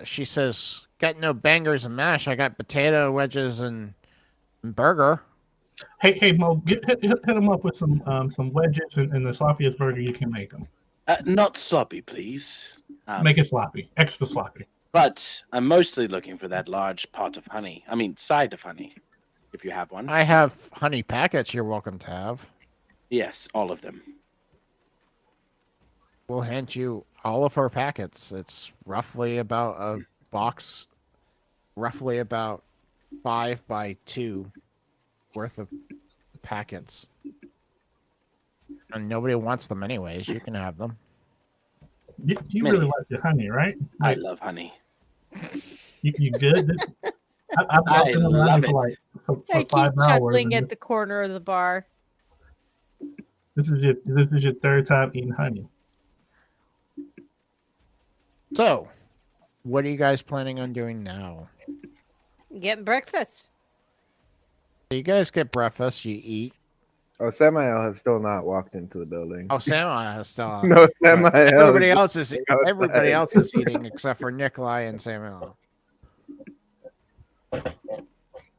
She says, got no bangers and mash. I got potato wedges and burger. Hey, Mo, hit him up with some wedges and the sloppiest burger you can make them. Not sloppy, please. Make it sloppy, extra sloppy. But I'm mostly looking for that large pot of honey. I mean, side of honey, if you have one. I have honey packets you're welcome to have. Yes, all of them. We'll hand you all of our packets. It's roughly about a box, roughly about 5 by 2 worth of packets. And nobody wants them anyways. You can have them. You really like your honey, right? I love honey. You good? I love it. For I 5 keep hours. chuckling at the corner of the bar. This is your 3rd time eating honey. So, what are you guys planning on doing now? Getting breakfast. You guys get breakfast, you eat. Oh, Samael has still not walked into the building. Oh, Samael has still. No, Samael. Everybody else is eating except for Nikolai and Samael.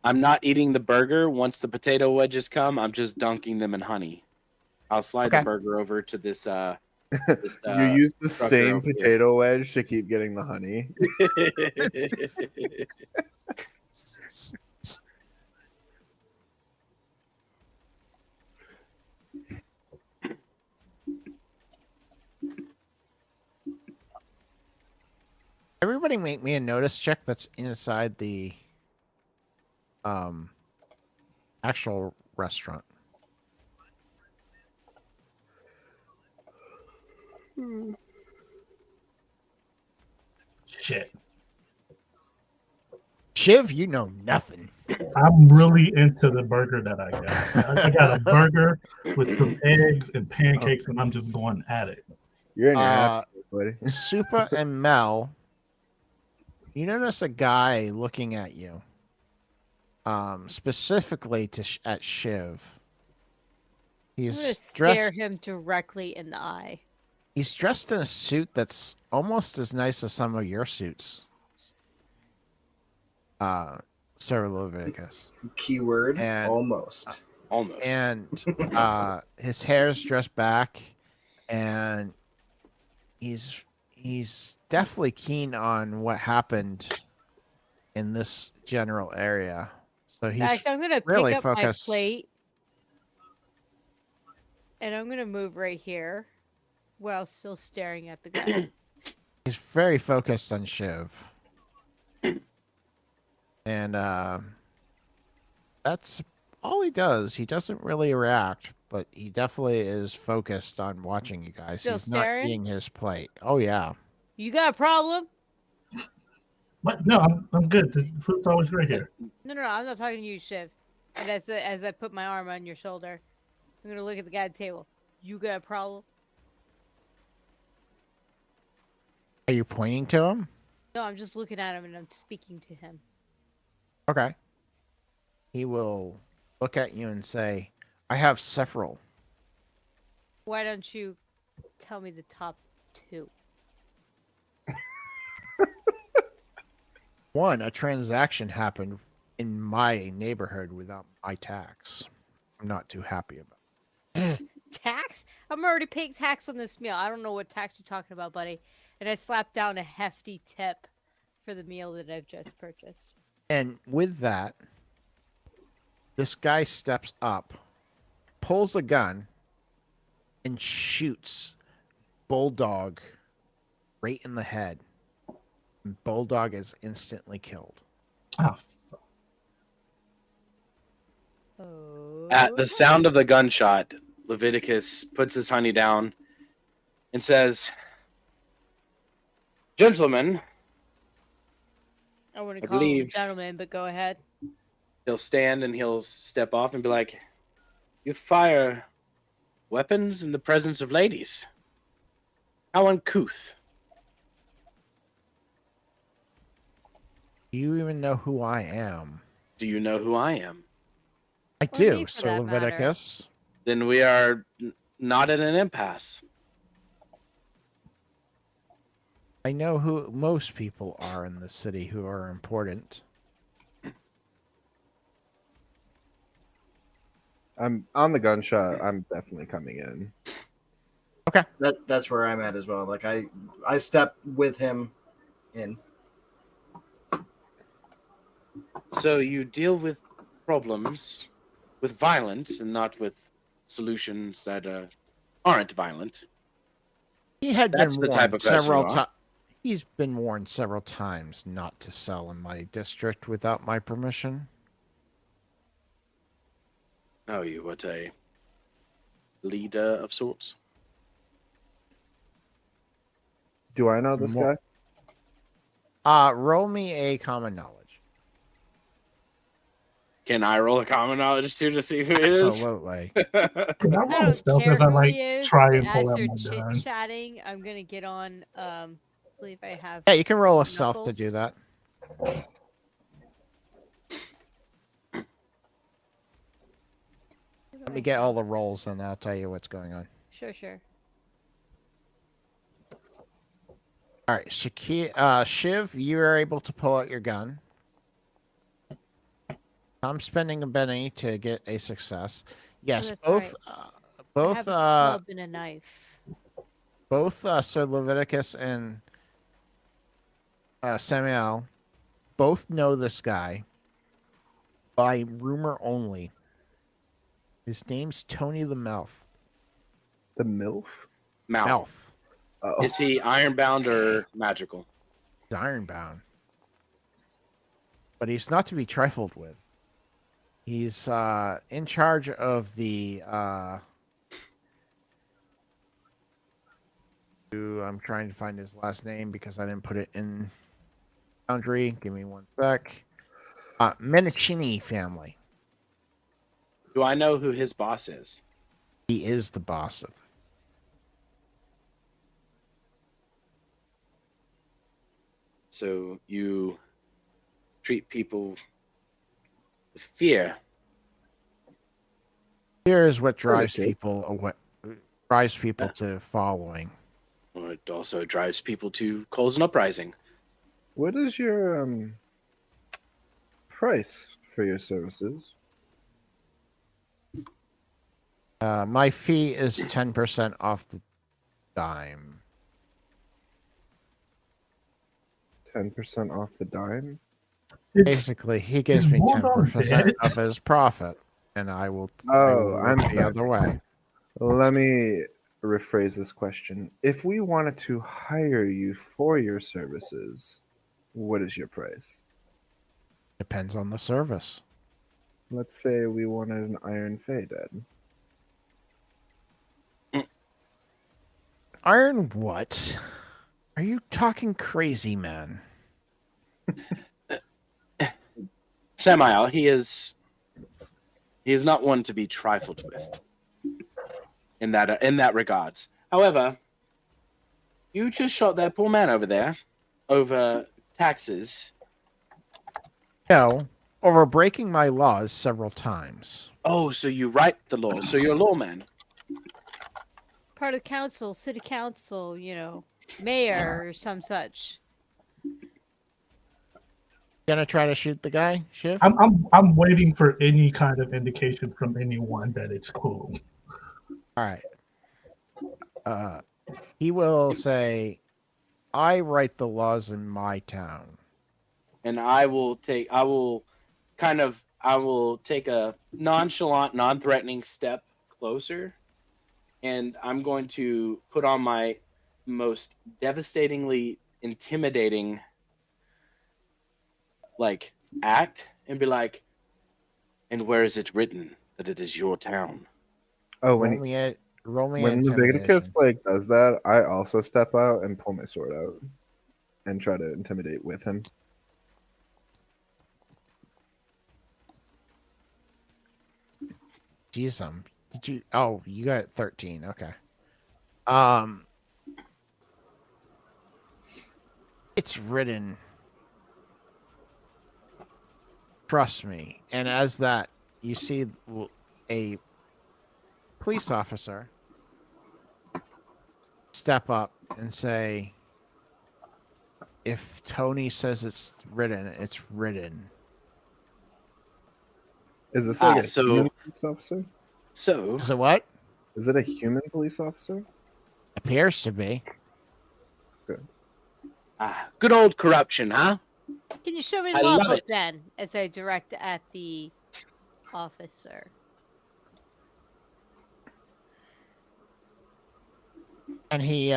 I'm not eating the burger. Once the potato wedges come, I'm just dunking them in honey. I'll slide the burger over to this. You use the same potato wedge to keep getting the honey. Everybody make me a notice check that's inside the actual restaurant. Shit. Shiv, you know nothing. I'm really into the burger that I got. I got a burger with some eggs and pancakes, and I'm just going at it. You're in your half, buddy. Supa and Mel, you notice a guy looking at you. Specifically at Shiv. I'm gonna He's stare dressed. him directly in the eye. He's dressed in a suit that's almost as nice as some of your suits. Sarah Leviticus. Keyword And almost. Almost. And his hair's dressed back, and he's definitely keen on what happened in this general area. So he's Guys, I'm gonna really pick up focused. my plate, and I'm gonna move right here, while still staring at the guy. He's very focused on Shiv. And that's all he does. He doesn't really react, but he definitely is focused on watching you guys. Still He's staring? not eating his plate. Oh yeah. You got a problem? But no, I'm good. The food's always right here. No, I'm not talking to you, Shiv. And as I put my arm on your shoulder, I'm gonna look at the guy at the table. You got a problem? Are you pointing to him? No, I'm just looking at him and I'm speaking to him. Okay. He will look at you and say, I have several. Why don't you tell me the top two? One, a transaction happened in my neighborhood without my tax. I'm not too happy about it. Tax? I'm already paying tax on this meal. I don't know what tax you're talking about, buddy. And I slapped down a hefty tip for the meal that I've just purchased. And with that, this guy steps up, pulls a gun, and shoots Bulldog right in the head. And Bulldog is instantly killed. Oh, Oh. At the sound of the gunshot, Leviticus puts his honey down and says, "Gentlemen," I wouldn't I call him a believe- gentleman, but go ahead. he'll stand and he'll step off and be like, "You fire weapons in the presence of ladies. How uncouth." Do you even know who I am? Do you know who I am? I Or do, me, for Sir that matter. Leviticus. Then we are not at an impasse. I know who most people are in the city who are important. I'm on the gunshot. I'm definitely coming in. That's where I'm at as well. Like I step with him in. So you deal with problems with violence and not with solutions that aren't violent. He had That's been the type warned of person several you are. times. He's been warned several times not to sell in my district without my permission. Oh, you what, a leader of sorts? Do I know this Mo- guy? Roll me a common knowledge. Can I roll a common knowledge too to see who it is? Absolutely. can I I roll a don't stealth care as I who like he is, try but and pull as out they're my gun? chit-chatting, I'm going to get on, I believe I have... Yeah, you can roll a stealth to do Knuckles. that. Let me get all the rolls and I'll tell you what's going on. Sure. All right, Shiv, you are able to pull out your gun. I'm spending a penny to get a success. Yes, that's both, right. I both, have a club and a knife. both Sir Leviticus and Samuel both know this guy by rumor only. His name's Tony the Mouth. The MILF? Mouth. Mouth. Oh, Is he ironbound or magical? ironbound. But he's not to be trifled with. He's in charge of the I'm trying to find his last name because I didn't put it in Foundry. Give me one sec. Menichini family. Do I know who his boss is? He is the boss of them. So you treat people with fear. Fear is what drives people away, drives people to following. Well, it also drives people to cause an uprising. What is your price for your services? My fee is 10% off the dime. 10% off the dime? Basically, he gives me 10% of his profit, and I will I'm the other way. Let me rephrase this question. If we wanted to hire you for your services, what is your price? Depends on the service. Let's say we wanted an Iron Fey dead. Iron what? Are you talking crazy, man? Samael, he is not one to be trifled with in that regards. However, you just shot that poor man over there over taxes. No, over breaking my laws several times. Oh, so you write the law. So you're a lawman. Part of council, city council, mayor or some such. Gonna try to shoot the guy, Shiv? I'm waiting for any kind of indication from anyone that it's cool. All right. He will say, "I write the laws in my town," and I will take a nonchalant, non-threatening step closer, and I'm going to put on my most devastatingly intimidating act and be like, "And where is it written that it is your town?" Oh, when Leviticus does that, I also step out and pull my sword out and try to intimidate with him. Jeez, did you? Oh, you got 13. Okay. It's written. Trust me. And as that, you see a police officer step up and say, "If Tony says it's written, it's written." Is this like a human police officer? So is it what? Is it a human police officer? Appears to be. Good. Good old corruption, huh? Can you show me the law book then, as I direct at the officer? And he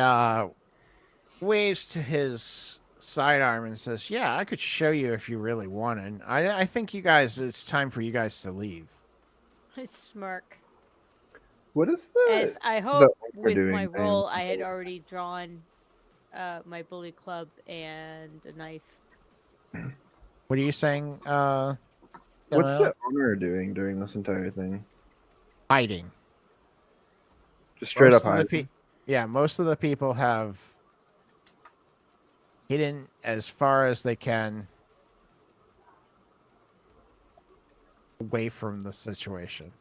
waves to his sidearm and says, "Yeah, I could show you if you really wanted. I think you guys, it's time for you guys to leave." I smirk. What is that? As I hope with my roll, I had already drawn my bully club and a knife. What are you saying? What's the owner doing during this entire thing? Hiding. Just straight up hiding. Most of the people have hidden as far as they can away from the situation.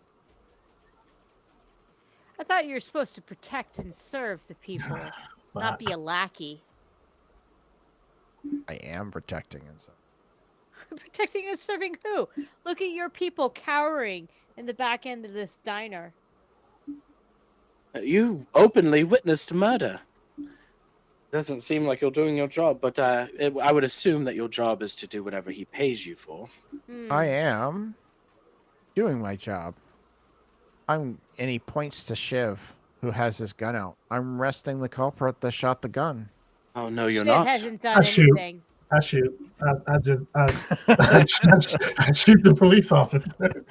I thought you were supposed to protect and serve the people, not be a lackey. I am protecting and serving. Protecting and serving who? Look at your people cowering in the back end of this diner. You openly witnessed murder. Doesn't seem like you're doing your job, but I would assume that your job is to do whatever he pays you for. I am doing my job. And he points to Shiv, who has his gun out. I'm arresting the culprit that shot the gun. Oh no, you're Shit not. hasn't done I shoot. anything. I shoot. I shoot the police officer.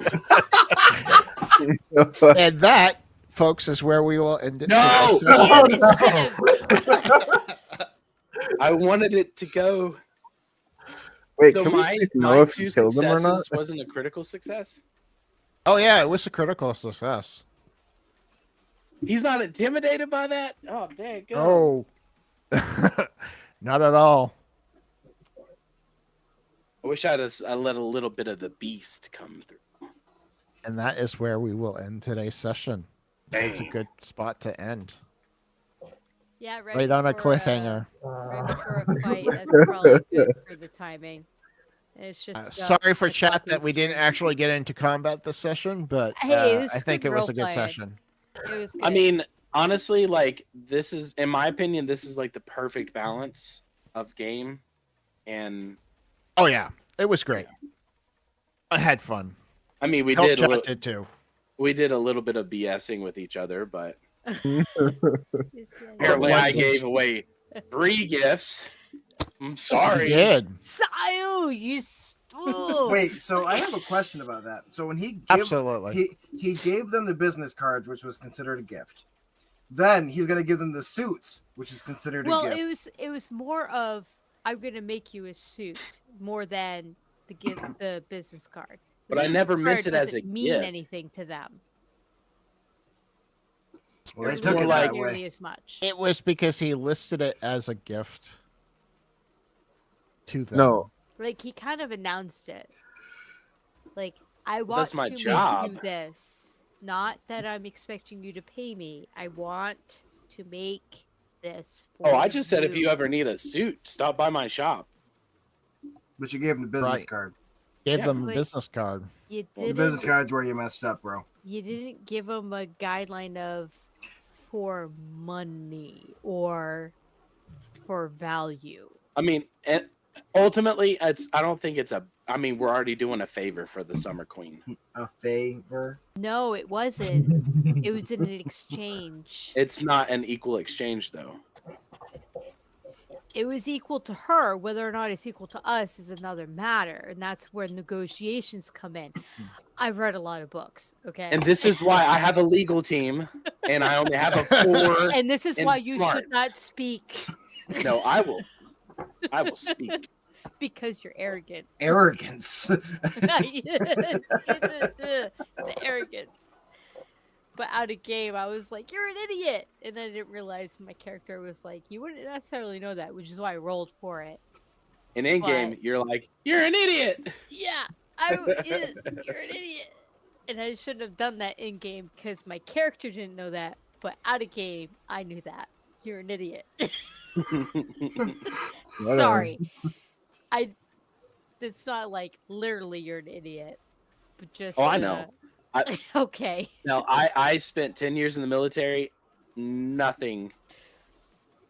And that, folks, is where we will end it. No! today's session. I wanted it to go. Wait, So can we my please know if two you killed them or not? successes wasn't a critical success. Oh yeah, it was a critical success. He's not intimidated by that. Oh dang! Oh, not at all. I wish I let a little bit of the beast come through. And that is where we will end today's session. It's a good spot to end. Yeah, Right on a cliffhanger. Right before a fight. That's probably good for the timing. It's just Sorry for the chat fucking that we didn't scared. actually get into combat this session, but Hey, it was I think good it was a good role-playing. session. It was good. I mean, honestly, like this is, in my opinion, this is like the perfect balance of game, and Oh yeah, it was great. I had fun. I mean, we Help did a chat little, did too. we did a little bit of BSing with each other, but Apparently apparently I gave away 3 gifts. I'm You sorry. did. Sayu, you stool. Wait, so I have a question about that. So when Absolutely. he gave them the business cards, which was considered a gift. Then he's gonna give them the suits, which is considered Well, a gift. it was more of I'm gonna make you a suit more than the business card. The But I business never meant card it as a doesn't mean gift. anything to them. Well, they It's took more it like- that nearly way. as much. It was because he listed it as a gift to them. No, Like he kind of announced it. Like I Well, want that's my to job. make you this, not that I'm expecting you to pay me. I want to make this. For Oh, I just said if you ever need a suit, stop by my shop. But you gave him the business Right. card. Gave Yeah. them a Wait. business card. you Well, the business didn't. card's where you messed up, bro. You didn't give them a guideline of for money or for value. I mean, and ultimately, it's. I don't think it's a. I mean, we're already doing a favor for the Summer Queen. A favor. No, it wasn't. It was in an exchange. It's not an equal exchange, though. It was equal to her. Whether or not it's equal to us is another matter, and that's where negotiations come in. I've read a lot of books, okay, And this is why I have a legal team, and I only have a 4. and this is and why you smart. should not speak No, I will. I will speak. because you're arrogant. Arrogance. The arrogance. But out of game, I was like, "You're an idiot," and I didn't realize my character was like, "You wouldn't necessarily know that," which is why I rolled for it. And in game, But- you're like, you're an idiot. Yeah, you're an idiot. And I shouldn't have done that in game because my character didn't know that. But out of game, I knew that. You're an idiot. Sorry. It's not like literally you're an idiot. But just Oh, I know. okay. Now, I spent 10 years in the military. Nothing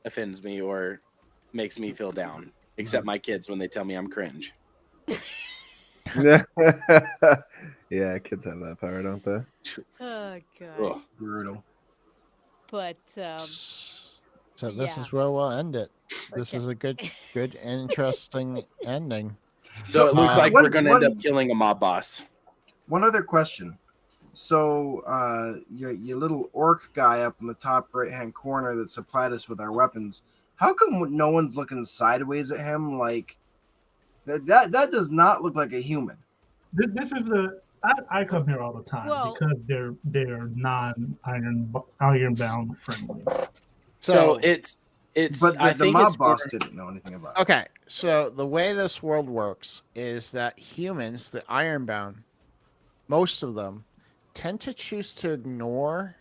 offends me or makes me feel down, except my kids when they tell me I'm cringe. yeah, kids have that power, don't they? Oh god. Ugh. Brutal. But So this yeah. is where we'll end it. This Okay. is a good, interesting ending. So it looks like one- we're going to end one- up killing a mob boss. One other question. So, your little orc guy up in the top right-hand corner that supplied us with our weapons, how come no one's looking sideways at him? Like, that does not look like a human. This is I come here all the time Well- because they're ironbound friendly. So it's But I the think mob it's boss more- didn't know anything about it. Okay, so the way this world works is that humans, the ironbound, most of them, tend to choose to ignore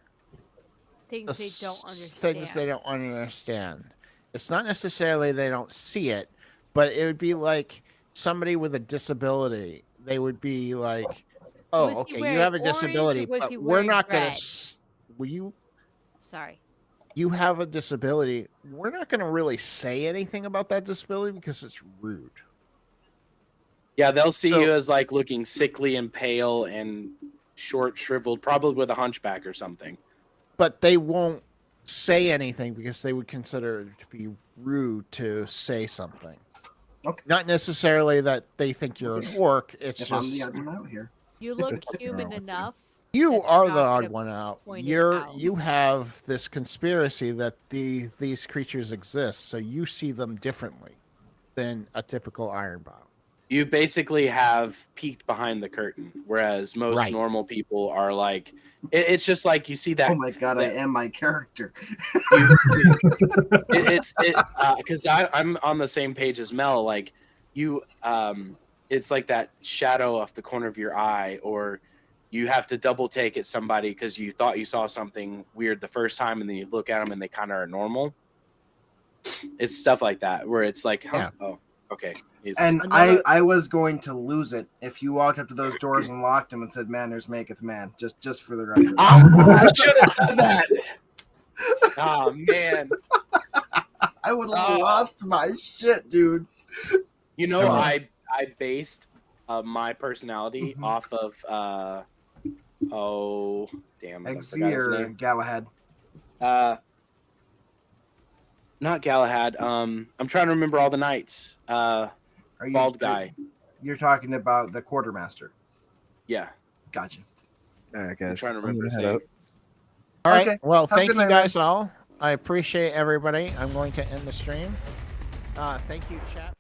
things the they don't understand. things they don't understand. It's not necessarily they don't see it, but it would be like somebody with a disability. They would be like, "Oh, Was he okay, you wearing have a orange or disability, was but he we're wearing not going red? to. Will you? Sorry. You have a disability. We're not going to really say anything about that disability because it's rude." Yeah, they'll see So- you as like looking sickly and pale and short, shriveled, probably with a hunchback or something. But they won't say anything because they would consider it to be rude to say something. Okay. Not necessarily that they think you're an orc. It's If just I'm the odd one out here. You look human enough. you that they're are not the gonna odd one out. point it You out. have this conspiracy that these creatures exist, so you see them differently than a typical ironbound. You basically have peeked behind the curtain, whereas most normal people are like, it's just like you see that. Oh my god, I am my character. Because I'm on the same page as Mel. Like you, it's like that shadow off the corner of your eye, or you have to double take at somebody because you thought you saw something weird the first time, and then you look at them and they kind of are normal. It's stuff like that where it's like, huh? Oh, okay. And I was going to lose it if you walked up to those doors and locked them and said, "Manners maketh man." Just for the record. I should have done that. Oh man, I would have lost my shit, dude. You know, I based my personality off of Exir Galahad. Not Galahad. I'm trying to remember all the knights. Bald guy. You're talking about the quartermaster. Yeah. Gotcha. All right, guys. I'm trying to remember his name. All right. Okay. Well, Have a thank good you night, guys all. I appreciate everybody. I'm going to end the stream. Thank you, chat.